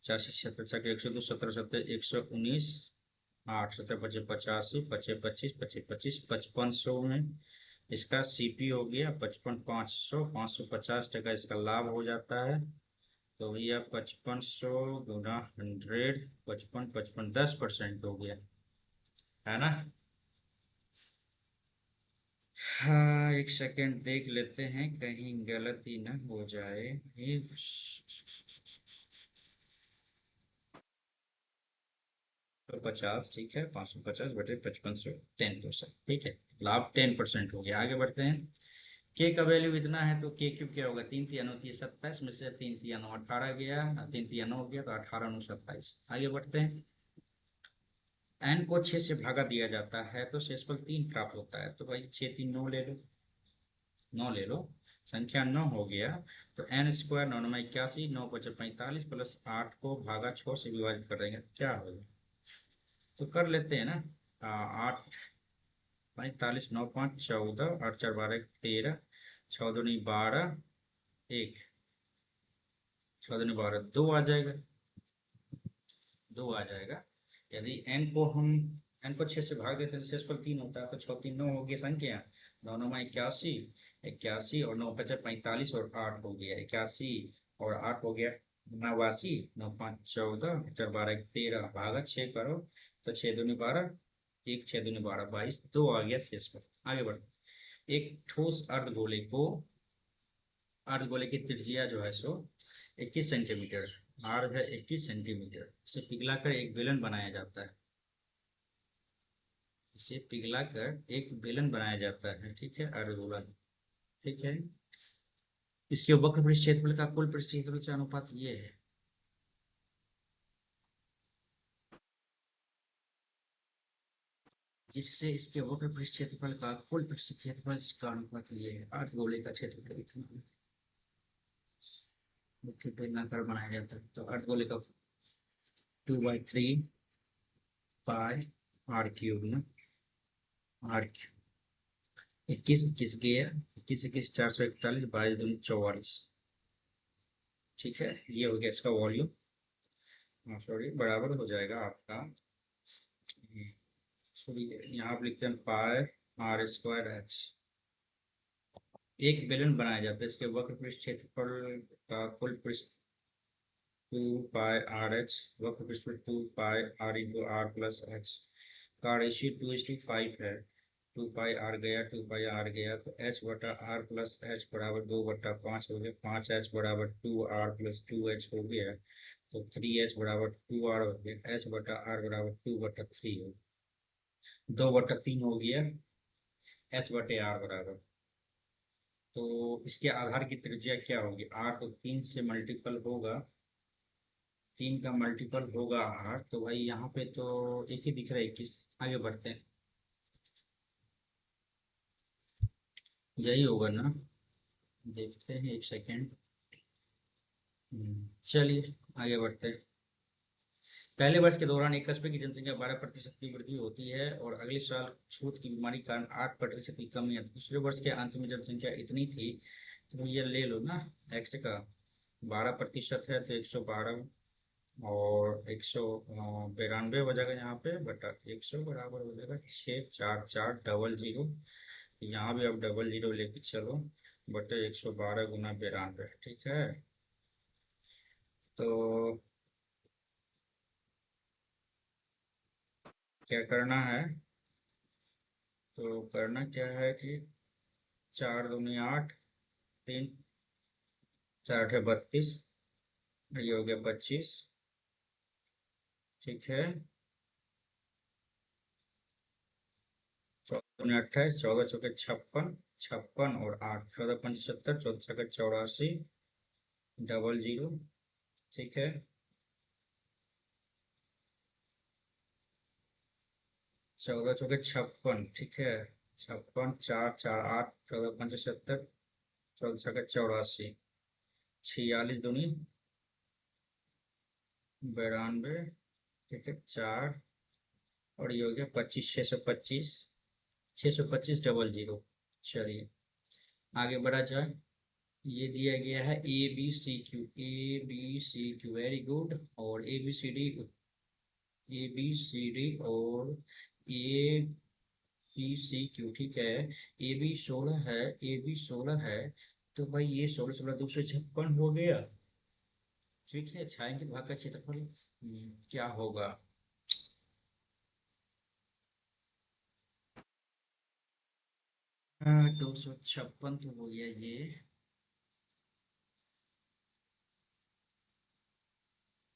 85 17 102, 17 17 119, 8 17 25 85, 25 25 25 25 5500 में इसका सीपी हो गया 55 500, 550 टका इसका लाभ हो जाता है। तो भैया 5500 गुना 100, 55 55 10% हो गया, है ना। हाँ, एक सेकंड देख लेते हैं कहीं गलती ना हो जाए। ये 50, ठीक है, 550/5500, 10%, ठीक है। लाभ 10% हो गया। आगे बढ़ते हैं। के का वैल्यू इतना है तो के क्यूब क्या होगा? 3 3 9 27 में से 3 3 9 18 गया, 3 3 9 हो गया तो 18 9 27। आगे बढ़ते हैं। एन को 6 से भागा दिया जाता है तो शेषफल 3 प्राप्त होता है। तो भाई 6 3 9 ले लो, 9 ले लो, संख्या 9 हो गया। तो एन स्क्वायर 9 9 81, 9 5 45 प्लस 8 को भागा 6 से विभाजित कर देंगे तो क्या होगा? तो कर लेते हैं ना। 8 45 9 5 14, 8 4 12 13, 6 दूनी 12, 1, 6 दूनी 12, 2 आ जाएगा, 2 आ जाएगा। यदि एन को 6 से भाग देते हैं तो शेषफल 3 होता है। तो 6 3 9 हो गया संख्या, 9 9 81, 81 और 9 5 45 और 8 हो गया 81 और 8 हो गया 89, 9 5 14, 4 12 13, भागा 6 करो तो 6 दूनी 12, 1 6 दूनी 12 22, 2 आ गया शेषफल। आगे बढ़ो। एक ठोस अर्धगोले की त्रिज्या जो है सो 21 सेंटीमीटर, आर है 21 सेंटीमीटर। इसे पिघलाकर एक बेलन बनाया जाता है, इसे पिघलाकर एक बेलन बनाया जाता है, ठीक है, अर्धगोला, ठीक है। इसके वक्र पृष्ठ क्षेत्रफल का कुल पृष्ठ क्षेत्रफल से अनुपात ये है। जिससे इसके वक्र पृष्ठ क्षेत्रफल का कुल पृष्ठ क्षेत्रफल का अनुपात ये है। अर्धगोले का क्षेत्रफल इतना है, मुख्य बेलनाकार बनाया जाता है। तो अर्धगोले का 2/3 पाई आर क्यूब ना, आर क्यूब 21 21 गया, 21 21 441, 22 दूनी 44, ठीक है। ये हो गया इसका वॉल्यूम। सॉरी, बराबर हो जाएगा आपका, सॉरी, यहाँ आप लिखते हैं पाई आर स्क्वायर एच। एक बेलन बनाया जाता है, इसके वक्र पृष्ठ क्षेत्रफल का कुल पृष्ठ 2 पाई आर एच, वक्र पृष्ठ 2 pi r into r plus h का रेशियो 2:5 है। 2 पाई आर गया, 2 पाई आर गया, तो एच बटा आर प्लस एच बराबर 2/5 हो गया। 5h बराबर 2r प्लस 2h हो गया। तो 3h बराबर 2r हो गया। h बटा आर बराबर 2/3 हो गया, 2/3 हो गया h बटे आर बराबर। तो इसके आधार की त्रिज्या क्या होगी? आर तो 3 से मल्टीपल होगा, 3 का मल्टीपल होगा आर, तो भाई यहाँ पे तो एक ही दिख रहा है 21। आगे बढ़ते हैं, यही होगा ना, देखते हैं एक सेकेंड। चलिए आगे बढ़ते हैं। पहले वर्ष के दौरान एक कस्बे की जनसंख्या 12% की वृद्धि होती है और अगले साल छूत की बीमारी के कारण 8% की कमी है। दूसरे वर्ष के अंत में जनसंख्या इतनी थी, तो ये ले लो ना, एक्स का 12% है तो 112, और 192 हो जाएगा यहाँ पे, बटा 100 बराबर हो जाएगा 6 4 4 यहाँ भी अब 00 लेके चलो, बटे 112 गुना 92, ठीक है। तो क्या करना है? तो करना क्या है कि 4 दूनी 8, 3 4 8 32, ये हो गया 25, ठीक है। 14 दूनी 28, 14 चौके 56, 56 और 8, 14 पंच 70, 14 छक्के 84, 00, ठीक है। 14 चौके 56, ठीक है। 56, 4 4 8, 14 5 70, 14 6 84, 46 दूनी 92, ठीक है। 4 और ये हो गया 25, 625, 625 डबल जीरो। चलिए आगे बढ़ा जाए। ये दिया गया है ABCQ, ABCQ, वेरी गुड। और ABCD और ABCQ, ठीक है। AB 16 है तो भाई ये 16 16 256 हो गया। ठीक है, छायांकित भाग का क्षेत्रफल क्या होगा? 256 तो हो गया ये।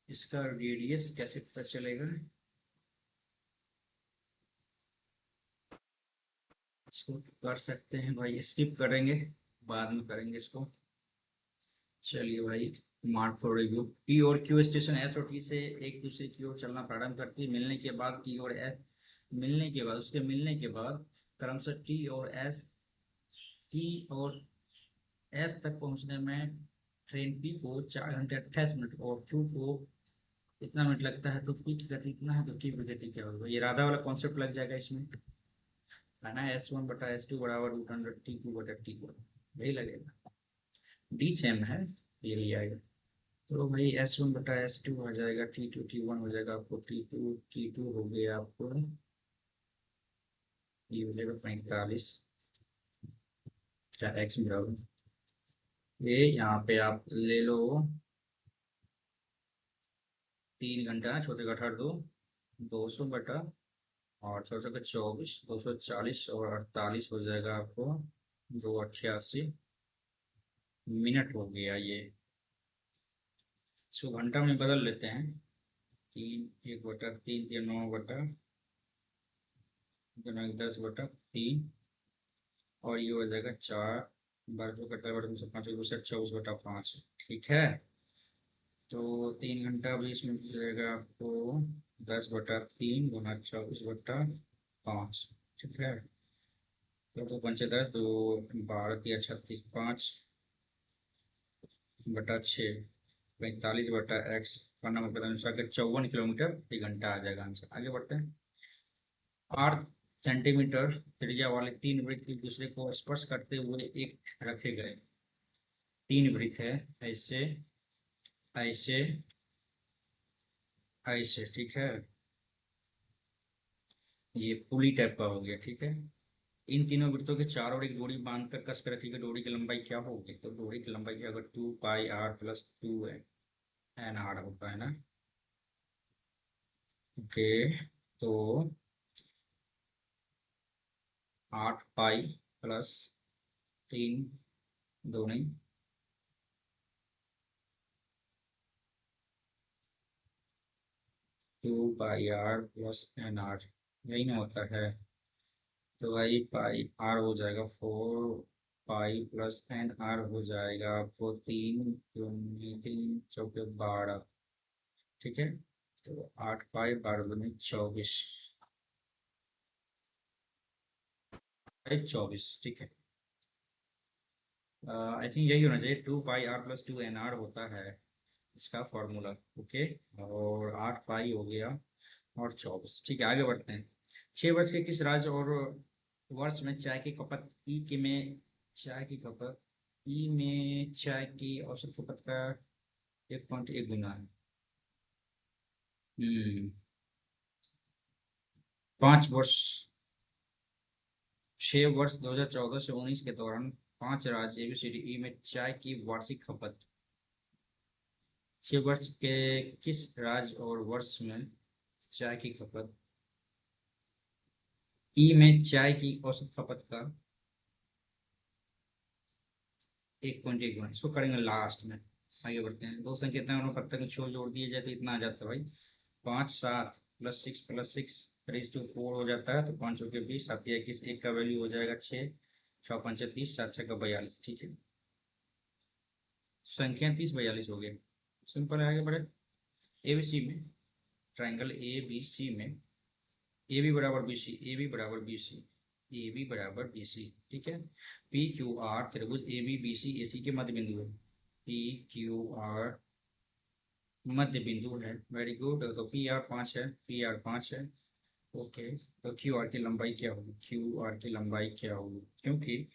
इसका रेडियस कैसे पता चलेगा? इसको कर सकते हैं भाई, स्किप करेंगे, बाद में करेंगे इसको। चलिए भाई, मार्क फॉर रिव्यू। पी और क्यू स्टेशन एस और टी से एक दूसरे की ओर चलना प्रारंभ करती है। मिलने के बाद टी और एस, मिलने के बाद क्रमशः टी और एस तक पहुंचने में ट्रेन पी को 4 घंटे 28 मिनट और क्यू को इतना मिनट लगता है। तो पी की गति इतना है तो क्यू की गति क्या होगा? ये राधा वाला कॉन्सेप्ट लग जाएगा इसमें, है ना। S1/S2 बराबर √T2/T1, यही लगेगा। डी सेम है, यही आएगा। तो भाई S1/S2 हो जाएगा, T2 T1 हो जाएगा आपको, T2 हो गया आपको, ये हो जाएगा 45, क्या एक्स बराबर, ये यहाँ पे आप ले लो 3 घंटा ना, छोटे का 18 दो 200 बटा, और छोटे का 24, 240 और 48 हो जाएगा आपको 288 मिनट हो गया ये। इसको घंटा में बदल लेते हैं। 1/3, 9 बटा 10/3, और ये हो जाएगा 4 12 को कटा बटा 5, 24/5, ठीक है। तो 3 घंटा 20 मिनट हो जाएगा आपको 10/3 गुना 24/5, ठीक है। तो 2 5 10, 2 12 3 36, 5/6, 45/x का नंबर पता अनुसार के 54 किलोमीटर प्रति घंटा आ जाएगा आंसर। आगे बढ़ते हैं। 8 सेंटीमीटर त्रिज्या वाले 3 वृत्त एक दूसरे को स्पर्श करते हुए एक रखे गए। 3 वृत्त है, ऐसे ऐसे ऐसे, ठीक है। ये पुली टाइप का हो गया, ठीक है। इन तीनों वृत्तों के चारों ओर एक डोरी बांधकर कस कर रखी गई। डोरी की लंबाई क्या होगी? तो डोरी की लंबाई क्या होगा? 2πr+2 है, एन आर होता है ना। ओके, तो 8π+3 दूनी 2πr+NR, यही ना होता है। तो भाई पाई आर हो जाएगा 4π+NR हो जाएगा आपको 3 3 3 चौके 12, ठीक है। तो 8π 12 दूनी 24, 24, ठीक है। आई थिंक यही होना चाहिए, 2πr+2NR होता है इसका फॉर्मूला। ओके, और 8 पाई हो गया और 24, ठीक है। आगे बढ़ते हैं। 6 वर्ष के किस राज्य और वर्ष में चाय की खपत ई में चाय की औसत खपत का 1.1 गुना है? 5 वर्ष, 6 वर्ष 2014 से 19 के दौरान 5 राज्य ABCDE में चाय की वार्षिक खपत। 6 वर्ष के किस राज्य और वर्ष में चाय की खपत, ई में चाय की औसत खपत का 1.1 गुना, इसको करेंगे लास्ट में। आगे बढ़ते हैं। दो संख्या इतना अनुपात में छोड़ जोड़ दिए जाए तो इतना आ जाता है भाई, 5 7 +6 + 6 3:4 हो जाता है। तो 5 के 20, 7 या 21, एक का वैल्यू हो जाएगा 6, 6 5 30, 7 6 42, ठीक है। संख्या 30 42 हो गया। सिंपल है, आगे बढ़े। ए बी सी में, ट्राइंगल ए बी सी में ए बी बराबर बी सी, ए बी बराबर बी सी, ए बी बराबर बी सी, ठीक है। पी क्यू आर त्रिभुज A B B C A C के मध्य बिंदु है। पी क्यू आर मध्य बिंदु है, वेरी गुड। तो पी आर 5 है, पी आर 5 है, ओके। तो क्यू आर की लंबाई क्या होगी, क्यू आर की लंबाई क्या होगी, क्योंकि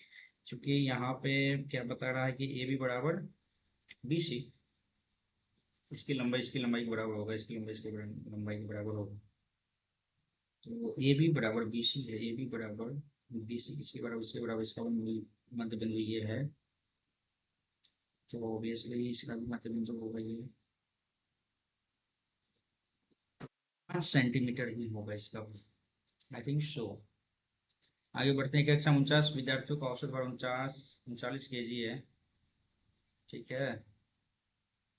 चूंकि यहाँ पे क्या बता रहा है कि ए बी बराबर बी सी, इसकी लंबाई के बराबर होगा, इसकी लंबाई लंबाई के बराबर होगा। तो ए बी बराबर बी सी है, ए बी बराबर बी सी, इसके बराबर इसके बराबर, इसका मध्य बिंदु ये है, तो ऑब्वियसली इसका भी मध्य बिंदु होगा ये 5 सेंटीमीटर ही होगा इसका भी, आई थिंक सो। आगे बढ़ते हैं। कक्षा 49 विद्यार्थियों का औसत भार 39 है, ठीक है।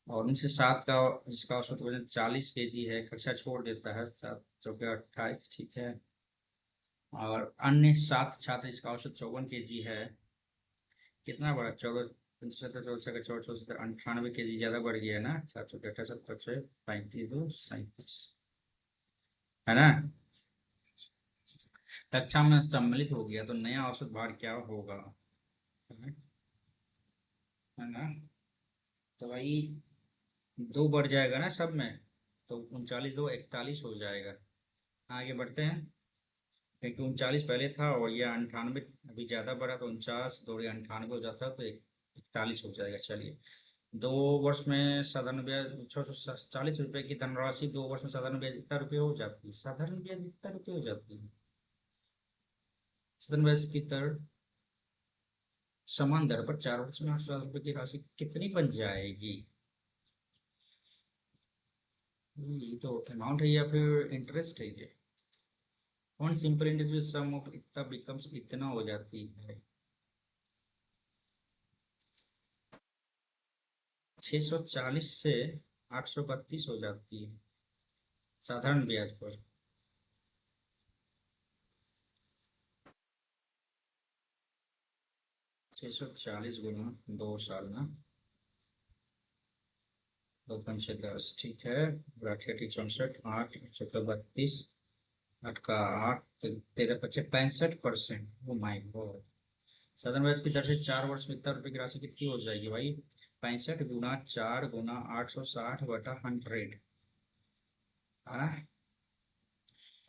और उनसे 7 का, जिसका औसत वजन 40 है, कक्षा छोड़ देता है, 7 × 4 = 28, ठीक है। और अन्य 7 छात्र जिसका औसत 54 है, कितना बढ़ा, 98 ज्यादा बढ़ गया है ना, 7 × 8 = 37, 35, 2 37, है ना। कक्षा में सम्मिलित हो गया तो नया औसत भार क्या होगा, है ना। तो भाई 2 बढ़ जाएगा ना सब में, तो 39 × 2 = 41 हो जाएगा। आगे बढ़ते हैं। क्योंकि 39 पहले था और ये 98 अभी ज्यादा बढ़ा, तो 49 × 2 = 98 हो जाता है, तो 41 हो जाएगा। चलिए, 2 वर्ष में साधारण ब्याज 640 रुपए की धनराशि, 2 वर्ष में साधारण ब्याज इतना रुपये हो जाती है, साधारण ब्याज इतना रुपये हो जाती है। साधारण ब्याज की दर समान दर पर 4 वर्ष में 800 रुपए की राशि कितनी बन जाएगी। ये तो अमाउंट है या फिर इंटरेस्ट है ये। One simple interest with sum of इतना बिकम्स इतना हो जाती है, 640 से 832 हो जाती है साधारण ब्याज पर। 640 गुना 2 साल ना, 2 × 5 = 10, ठीक है। 8×8 = 64, 8 × 32, 8 का 8, 13×5 = 65%। Oh my God. साधारण ब्याज की दर से 4 वर्ष में इतना रुपए की राशि कितनी हो जाएगी भाई, 65 × 4 × 860 है ना।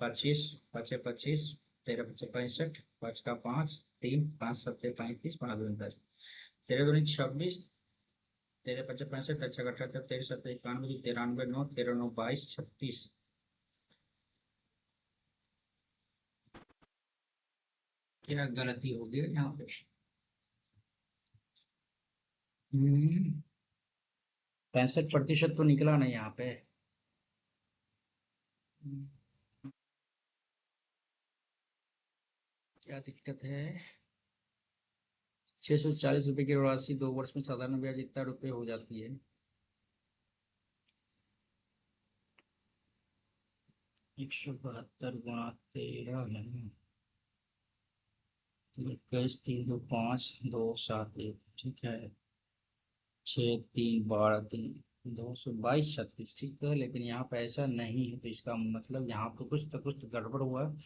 25, 5×5 = 25, 13×5 = 65, 5 का 5, 3, 5×7 = 35, 5×2 = 10, 13×2 = 26, 13×5 = 65, अच्छा 78, 13×7 = 91, 93, 9, 13×9 = 22, 36। क्या गलती हो गई यहाँ पे। 65% तो निकला नहीं यहाँ पे। हम्म, क्या दिक्कत है। 640 रुपए की राशि 2 वर्ष में साधारण ब्याज इतना रुपए हो जाती है। 172 × 13 है, 21, 3, 2, 5, 2, 7, 1, ठीक है। 6, 3, 12, 3, 222, 36, ठीक है। लेकिन यहाँ पे ऐसा नहीं है, तो इसका मतलब यहाँ पे कुछ तो गड़बड़ हुआ है।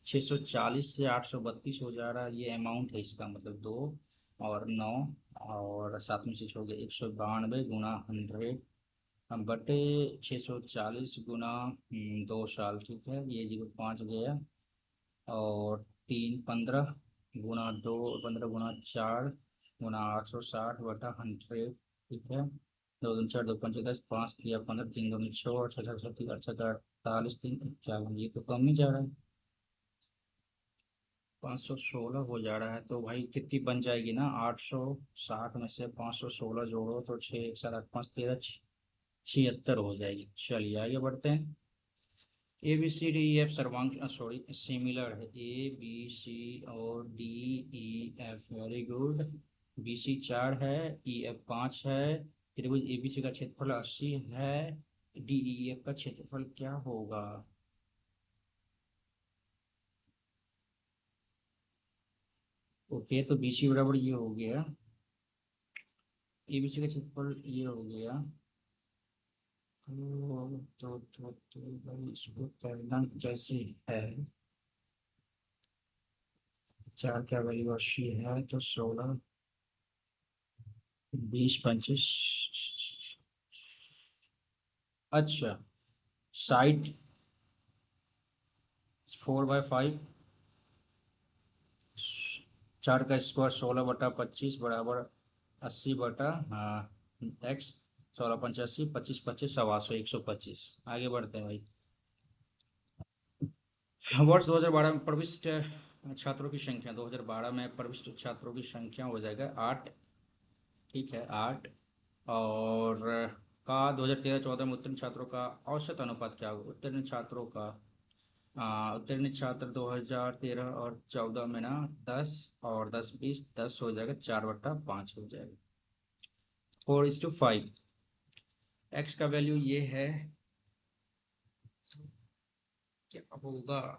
640 से 832 हो जा रहा है, ये अमाउंट है, इसका मतलब 2 और 9 और 7 में से छोड़ के 192 × 100 बटे 640 गुना 2 साल, ठीक है। ये 0.5 गया, और 3, 15 गुना 2, 15 गुना 4 गुना 860 बटा 100, ठीक है। 2 दूनी 4, 2 × 5 = 10, 5 × 3 = 15, 3 दूनी 6 और 6 × 7 = 48, 3 × 48, ये तो कम ही जा रहा है, 516 हो जा रहा है। तो भाई कितनी बन जाएगी ना, 860 में से 516 जोड़ो तो 6, 1, 7, 8, 5, 13, 76 हो जाएगी। चलिए आगे बढ़ते हैं। A B C D E F सर्वांक सॉरी सिमिलर है, ए बी सी और D E F, very good. B C 4 है, ई एफ 5 है। त्रिभुज ए बी सी का क्षेत्रफल 80 है, डी ई एफ का क्षेत्रफल क्या होगा। ओके, तो बी सी बराबर ये हो गया, ए बी सी का क्षेत्रफल ये हो गया तो भाई इसको करना कैसे है। चार का वैल्यू 80 है तो 16, 20, 25। अच्छा, साइड 4/5, चार का स्क्वायर 16/25 बराबर 80 बटा, हाँ, एक्स। 16 × 5 = 80, 25 × 25 = 125, 125। आगे बढ़ते हैं भाई। वर्ष 2012 में प्रविष्ट छात्रों की संख्या, 2012 में प्रविष्ट छात्रों की संख्या हो जाएगा 8। ठीक है, 8। और का 2013-14 में उत्तीर्ण छात्रों का औसत अनुपात क्या होगा। उत्तीर्ण छात्रों का, उत्तीर्ण छात्र 2013 और 14 में ना 10 और 10 20, 10 हो जाएगा, 4/5 हो जाएगा, 4:5। एक्स का वैल्यू ये है, क्या होगा।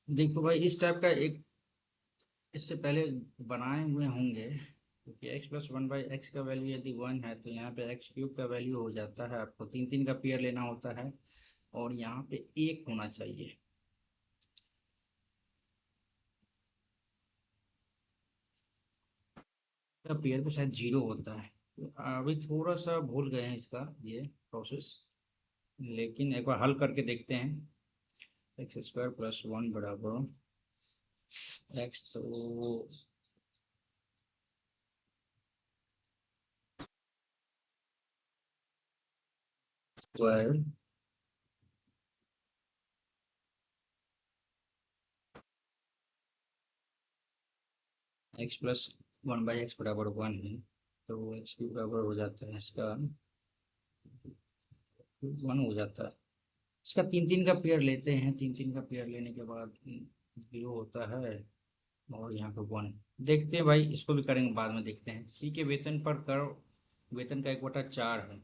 देखो भाई, इस टाइप का एक इससे पहले बनाए हुए होंगे, क्योंकि x+1/x का वैल्यू यदि 1 है तो यहाँ पे x³ का वैल्यू हो जाता है, आपको तीन तीन का पेयर लेना होता है और यहाँ पे एक होना चाहिए। का पेयर पे शायद 0 होता है। तो अभी थोड़ा सा भूल गए हैं इसका ये प्रोसेस, लेकिन एक बार हल करके देखते हैं। x² + 1 बराबर x, तो 12 x+1/x बराबर 1 है, तो x³ बराबर हो जाता है इसका 1 हो जाता है। इसका तीन तीन का पेयर लेते हैं, तीन तीन का पेयर लेने के बाद 0 होता है और यहाँ पे 1। देखते हैं भाई, इसको भी करेंगे बाद में, देखते हैं। सी के वेतन पर कर, वेतन का 1/4 है।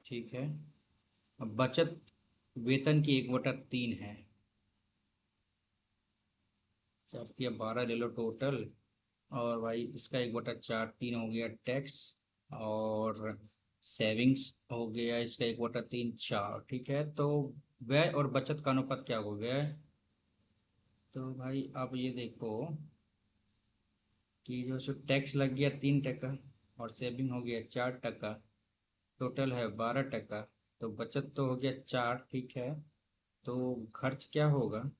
ठीक है, अब बचत वेतन की 1/3 है। 4×3 = 12 ले लो टोटल। और भाई इसका 1/4, 3 हो गया टैक्स, और सेविंग्स हो गया इसका 1/3, 4। ठीक है, तो व्यय और बचत का अनुपात क्या हो गया। तो भाई आप ये देखो कि जो सो टैक्स लग गया 3% और सेविंग हो गया 4%, टोटल है 12%। तो बचत तो हो गया 4, ठीक है। तो खर्च क्या होगा,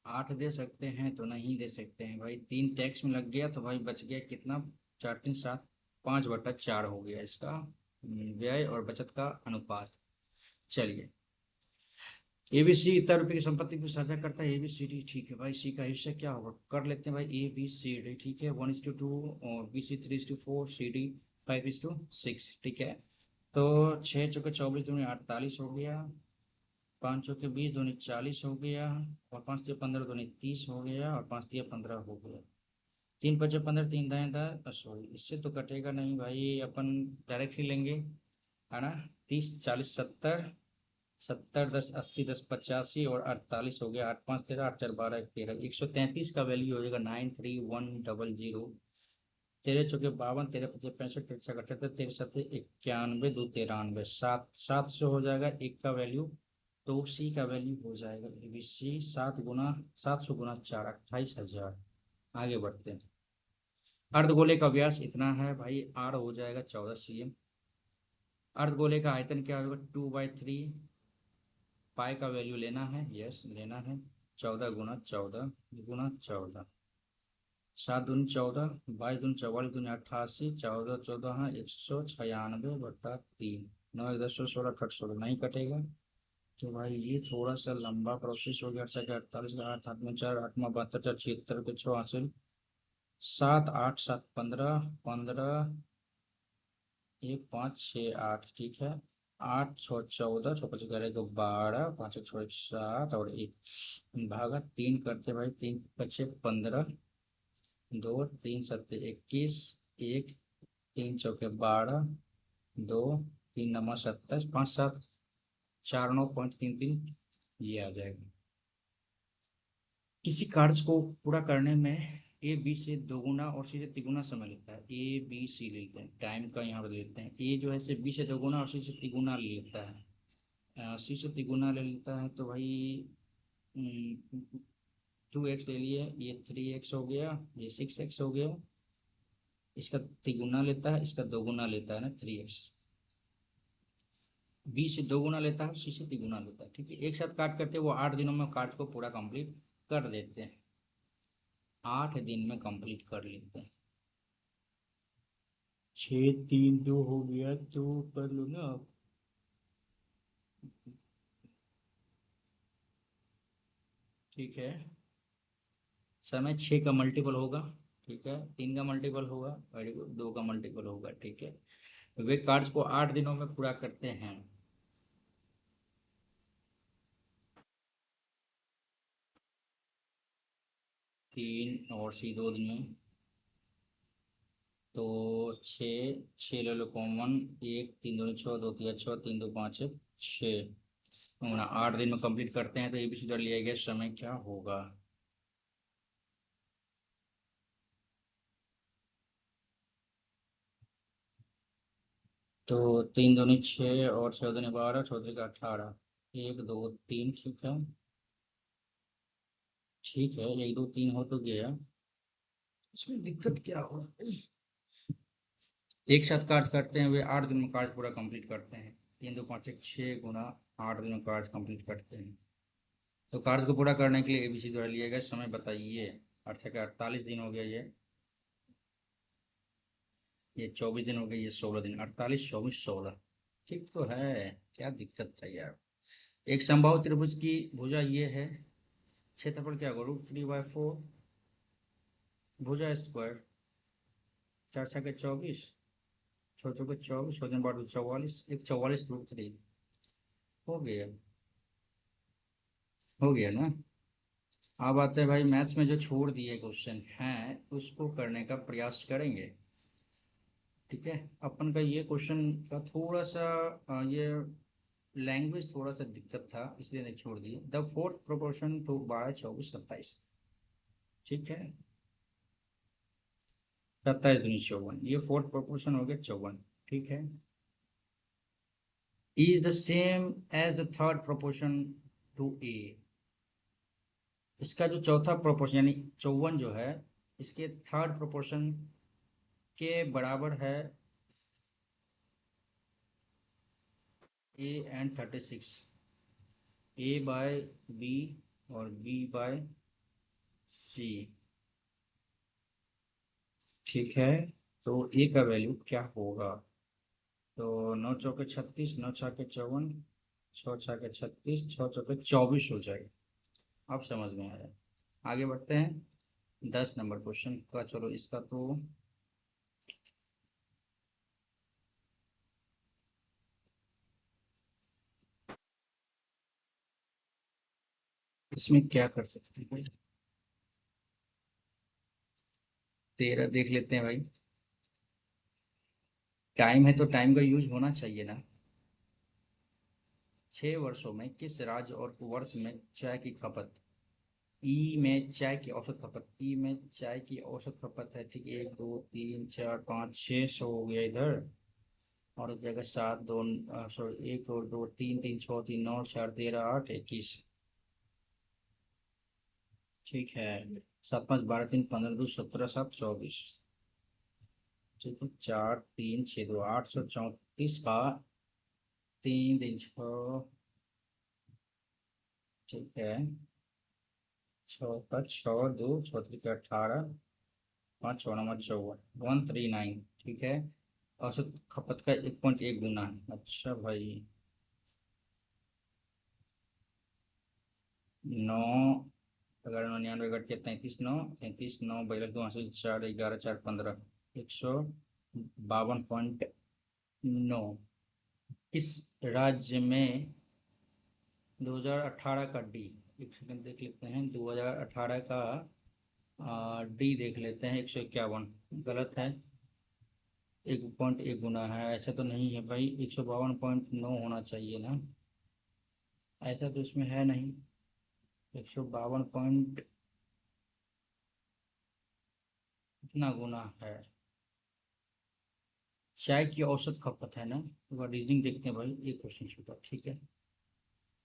8 दे सकते हैं तो नहीं दे सकते हैं भाई, 3 टैक्स में लग गया तो भाई बच गया कितना, 4×3 = 7, 5/4 हो गया इसका व्यय और बचत का अनुपात। चलिए, ABC इतना रुपये की संपत्ति को साझा करता है, ABCD। ठीक है भाई, सी का हिस्सा क्या होगा, कर लेते हैं भाई, ABCD। ठीक है, 1:2 और BC 3:4, CD 5:6। ठीक है, तो 6×4 = 24, 48 हो गया। 5×4 = 20, दूनी 40 हो गया। और 5×3 = 15, दूनी 30 हो गया। और 5×3 = 15 हो गया। 3×5 = 15, 3×दाएं दाएं, सॉरी इससे तो कटेगा नहीं भाई, अपन डायरेक्ट ही लेंगे, है ना। 30, 40, 70, 70, 10, 80, 10, 85 और 48 हो गया। 8×5 = 13, 8×4 = 12, 13, 133 का वैल्यू हो जाएगा 93100। 13×4 = 52, 13×5 = 65, 13×6 = 78, 13×7 = 91, 2×93, 700 हो जाएगा एक का वैल्यू। तो सी का वैल्यू हो जाएगा ABC 700 × 4, 28,000। आगे बढ़ते हैं। अर्धगोले का व्यास इतना है भाई, R हो जाएगा 14 cm। अर्धगोले का आयतन क्या होगा, 2/3। पाई का वैल्यू लेना है, यस लेना है। 14×14 × 14, 7×14, 22×44, 14, 14, हाँ, 196/3। 9, 10, 16, 68, 16 नहीं कटेगा। तो भाई ये थोड़ा सा लंबा प्रोसेस हो गया। 48 का 8, 8 में 4, 8 में 72, 4, 76 के 6 हासिल, 7, 8, 7, 15, 15, 1, 5, 6, 8। ठीक है, 8, 6, 14, 6 5 करेगा 12, 5 6 7 और 1 भागा 3 करते भाई, 3 5 15, 2, 3 7 21, 1, 3 चौके 12, 2, 3 9 27, 5 7, 4 9.33, ये आ जाएगा। किसी कार्य को पूरा करने में ए बी से दोगुना और सी से तिगुना समय लगता है। ए बी सी ले लेते हैं, टाइम का यहाँ पर ले लेते हैं। ए जो है से बी से दोगुना और सी से तिगुना ले लेता है। सी से तिगुना ले लेता है तो भाई 2x ले लिए, ये 3x हो गया, ये 6x हो गया। इसका तिगुना लेता है, इसका दोगुना लेता है ना 3x। बी से दोगुना लेता है, सी से तिगुना लेता है। ठीक है, एक साथ काट करते हैं, वो 8 दिनों में काट को पूरा कंप्लीट कर देते हैं। 8 दिन में कंप्लीट कर लेते हैं। 6 3 2 हो गया तो कर लो ना आप। ठीक है, समय 6 का मल्टीपल होगा। ठीक है, 3 का मल्टीपल होगा, वेरी गुड, 2 का मल्टीपल होगा। ठीक है, वे कार्य को 8 दिनों में पूरा करते हैं। 3 और सी 2 दिन में, तो 6 ले लो कॉमन, 1 3 2 6, 2 3 6, 3 2 5 6, 8 दिन में कंप्लीट करते हैं। तो ये भी सीधा लिया गया, समय क्या होगा? तो 3 दूनी 6 और 6 दूनी 12, चौधरी का 18, 1 2 3। ठीक है, ठीक है, 1 2 3 हो तो गया। इसमें दिक्कत क्या होगा? एक साथ कार्य करते हैं, वे 8 दिन में कार्य पूरा कंप्लीट करते हैं। 3 2 5 1 6 गुना 8 दिन में कार्य कंप्लीट करते हैं। तो कार्य को पूरा करने के लिए एबीसी द्वारा लिया गया समय बताइए। 48 दिन हो गया ये 24 दिन हो गए, ये 16 दिन, 48 24 16। ठीक तो है, क्या दिक्कत था यार? एक समबाहु त्रिभुज की भुजा ये है, क्षेत्रफल क्या होगा? √3/4 भुजा स्क्वायर, 4 6 24, 6 4 24, 14 12 44, एक 44 √3 हो गया। हो गया ना? अब आते हैं भाई, मैथ्स में जो छोड़ दिए क्वेश्चन हैं उसको करने का प्रयास करेंगे। ठीक है, अपन का ये क्वेश्चन का थोड़ा सा ये लैंग्वेज थोड़ा सा दिक्कत था, इसलिए नहीं छोड़ दिए। The fourth proportion to 12 24 27। ठीक है, 27 दूनी 54, ये फोर्थ प्रोपोर्शन हो गया 54। ठीक है, is the same as the third proportion to A. इसका जो चौथा प्रोपोर्शन यानी 54 जो है, इसके थर्ड प्रोपोर्शन के बराबर है A and 36, A by B और बी बाय सी। ठीक है, तो ए का वैल्यू क्या होगा? तो 9 चौके 36, 9 छक्के 54, 6 छक्के 36, 6 चौके 24 हो जाएगा। अब समझ में आया। आगे बढ़ते हैं 10 नंबर क्वेश्चन का। चलो इसका तो इसमें क्या कर सकते हैं भाई? 13 देख लेते हैं भाई। टाइम है तो टाइम का यूज होना चाहिए ना। 6 वर्षों में किस राज्य और वर्ष में चाय की खपत, ई में चाय की औसत खपत, ई में चाय की औसत खपत है। ठीक, 1 2 3 4 5 6 हो गया इधर, और एक जगह 7 2, सॉरी 1 और 2 3 3 6 3 9 4 13 8 21। ठीक है, 7 5 12 3 15 2 17 7 24। ठीक है, 4 3 6 2 834 का 3 3 6। ठीक है, 6 का 6 2 6 3 का 18, 5 6 9 54, 139। ठीक है, औसत खपत का 1.1 गुना है। अच्छा भाई, 9, 11 9 99 33 9 152 किस राज्य में 2018 का डी, एक सेकंड देख लेते हैं, 2018 का डी देख लेते हैं, 151 गलत है। 1.1 गुना है, ऐसा तो नहीं है भाई, 152.9 होना चाहिए ना। ऐसा तो इसमें है नहीं, 152.9 कितना गुना है चाय की औसत खपत है ना। एक बार रीजनिंग देखते हैं भाई, एक क्वेश्चन छूटा, ठीक है।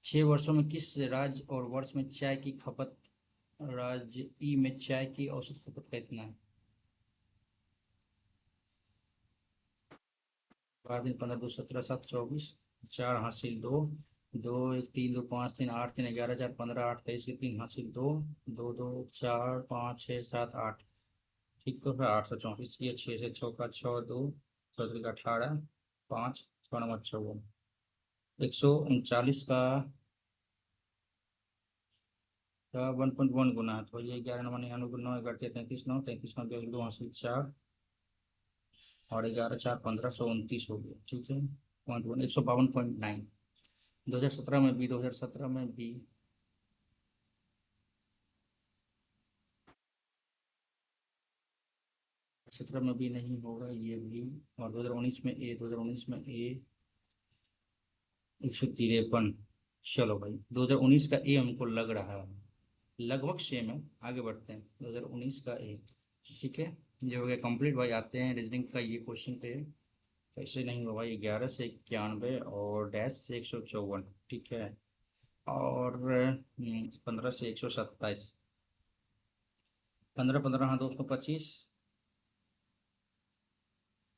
6 वर्षों में किस राज्य और वर्ष में चाय की खपत, राज्य ई में चाय की औसत खपत का इतना है। 12 दिन 15 2 17 7 24, 4 हासिल 2, 2 1 3 2 5 3 8 3 11 4 15 8 23 के 3 हासिल 2, 2 2 4 5 6 7 8, ठीक तो है 834, ये 6 से 6 का 6 2 4 का 18, 5 6 9 54, 139 का 1.1 गुना है, तो ये 11 9 99 9 33 9 33 9 के 2 हासिल 4 और 11 4 15 129 हो गया, ठीक है। 0.1 152.9। 2017 में बी, 2017 में बी, 17 में भी नहीं होगा ये भी। और 2019 में ए, 2019 में ए 153। चलो भाई 2019 का ए हमको लग रहा है लगभग सेम है। आगे बढ़ते हैं, 2019 का ए, ठीक है। ये हो गया कंप्लीट भाई। आते हैं रीजनिंग का ये क्वेश्चन पे। कैसे नहीं होगा भाई, 11 से 91 और डैश से 154, ठीक है। और 15 से 127, 15 15 हाँ 225,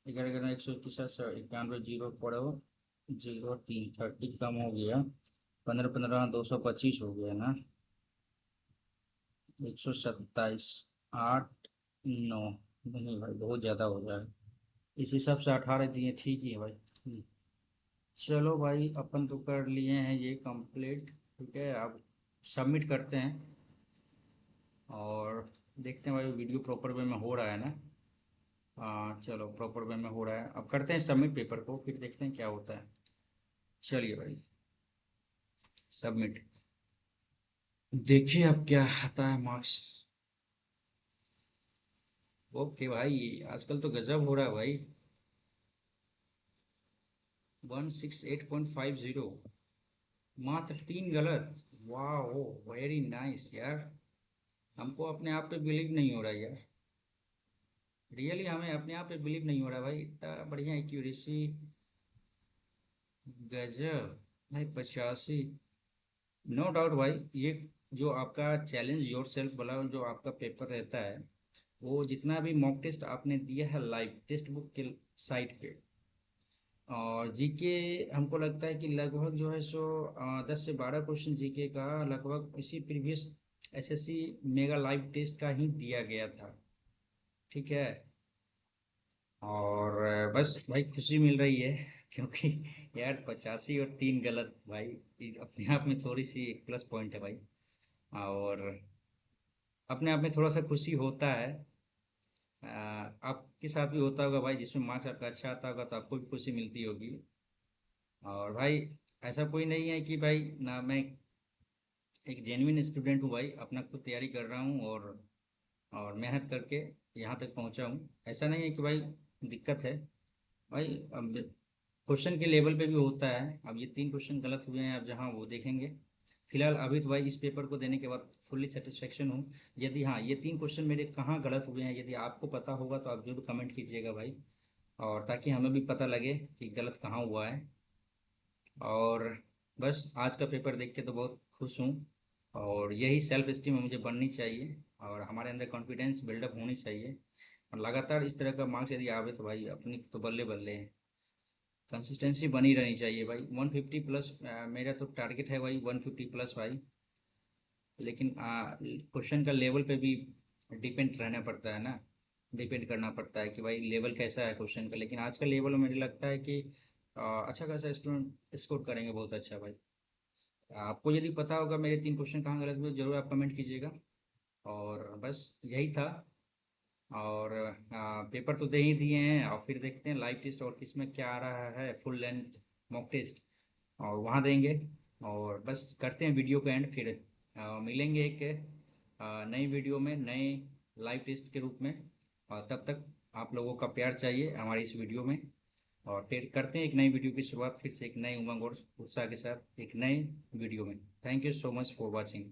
11 11 121, 91 जीरो पड़ो, 0 3 30 कम हो गया। 15 15 225 हो गया ना, 127, 8 9, नहीं भाई बहुत ज़्यादा हो जाए। इस हिसाब से 18 दिए, ठीक ही है भाई। चलो भाई अपन तो कर लिए हैं ये कंप्लीट, ठीक है। अब सबमिट करते हैं और देखते हैं भाई वीडियो प्रॉपर वे में हो रहा है ना। हाँ चलो प्रॉपर वे में हो रहा है, अब करते हैं सबमिट पेपर को, फिर देखते हैं क्या होता है। चलिए भाई सबमिट, देखिए अब क्या आता है मार्क्स। ओके भाई, आजकल तो गजब हो रहा है भाई। 168.50, मात्र 3 गलत। वाह, वेरी नाइस यार। हमको अपने आप पे बिलीव नहीं हो रहा यार, रियली हमें अपने आप पे बिलीव नहीं हो रहा भाई, इतना बढ़िया एक्यूरेसी। गजब भाई, 85। नो डाउट भाई, ये जो आपका चैलेंज योर सेल्फ वाला जो आपका पेपर रहता है, वो जितना भी मॉक टेस्ट आपने दिया है लाइव टेक्स्ट बुक के साइट पे, और जीके हमको लगता है कि लगभग जो है सो 10 से 12 क्वेश्चन जीके का लगभग इसी previous SSC mega live test का ही दिया गया था, ठीक है। और बस भाई खुशी मिल रही है क्योंकि यार 85 और 3 गलत भाई, ये अपने आप में थोड़ी सी एक प्लस पॉइंट है भाई। और अपने आप में थोड़ा सा खुशी होता है। आपके साथ भी होता होगा भाई, जिसमें मार्क्स आपका अच्छा आता होगा तो आपको भी खुशी मिलती होगी। और भाई ऐसा कोई नहीं है कि भाई ना, मैं एक जेन्युइन स्टूडेंट हूँ भाई, अपना खुद तैयारी कर रहा हूँ और मेहनत करके यहाँ तक पहुँचा हूँ। ऐसा नहीं है कि भाई दिक्कत है भाई। अब क्वेश्चन के लेवल पे भी होता है। अब ये 3 क्वेश्चन गलत हुए हैं, अब जहाँ वो देखेंगे। फिलहाल अभी तो भाई इस पेपर को देने के बाद फुल्ली सेटिस्फेक्शन हूँ। यदि हाँ ये 3 क्वेश्चन मेरे कहाँ गलत हुए हैं, यदि आपको पता होगा तो आप जरूर कमेंट कीजिएगा भाई, और ताकि हमें भी पता लगे कि गलत कहाँ हुआ है। और बस आज का पेपर देख के तो बहुत खुश हूँ, और यही सेल्फ एस्टीम मुझे बननी चाहिए, और हमारे अंदर कॉन्फिडेंस बिल्डअप होनी चाहिए। और लगातार इस तरह का मार्क्स यदि आवे तो भाई अपनी तो बल्ले बल्ले है। कंसिस्टेंसी बनी रहनी चाहिए भाई। 150 प्लस मेरा तो टारगेट है भाई, 150 प्लस भाई। लेकिन क्वेश्चन का लेवल पे भी डिपेंड रहना पड़ता है ना, डिपेंड करना पड़ता है कि भाई लेवल कैसा है क्वेश्चन का। लेकिन आज का लेवल मुझे लगता है कि अच्छा खासा स्टूडेंट स्कोर करेंगे, बहुत अच्छा भाई। आपको यदि पता होगा मेरे 3 क्वेश्चन कहाँ गलत हुए, जरूर आप कमेंट कीजिएगा। और बस यही था। और पेपर तो दे ही दिए हैं, और फिर देखते हैं लाइव टेस्ट और किसमें क्या आ रहा है, फुल लेंथ मॉक टेस्ट, और वहाँ देंगे। और बस करते हैं वीडियो को एंड, फिर मिलेंगे एक नई वीडियो में नए लाइव टेस्ट के रूप में। और तब तक आप लोगों का प्यार चाहिए हमारी इस वीडियो में। और फिर करते हैं एक नई वीडियो की शुरुआत फिर से, एक नई उमंग और उत्साह के साथ एक नए वीडियो में। Thank you so much for watching.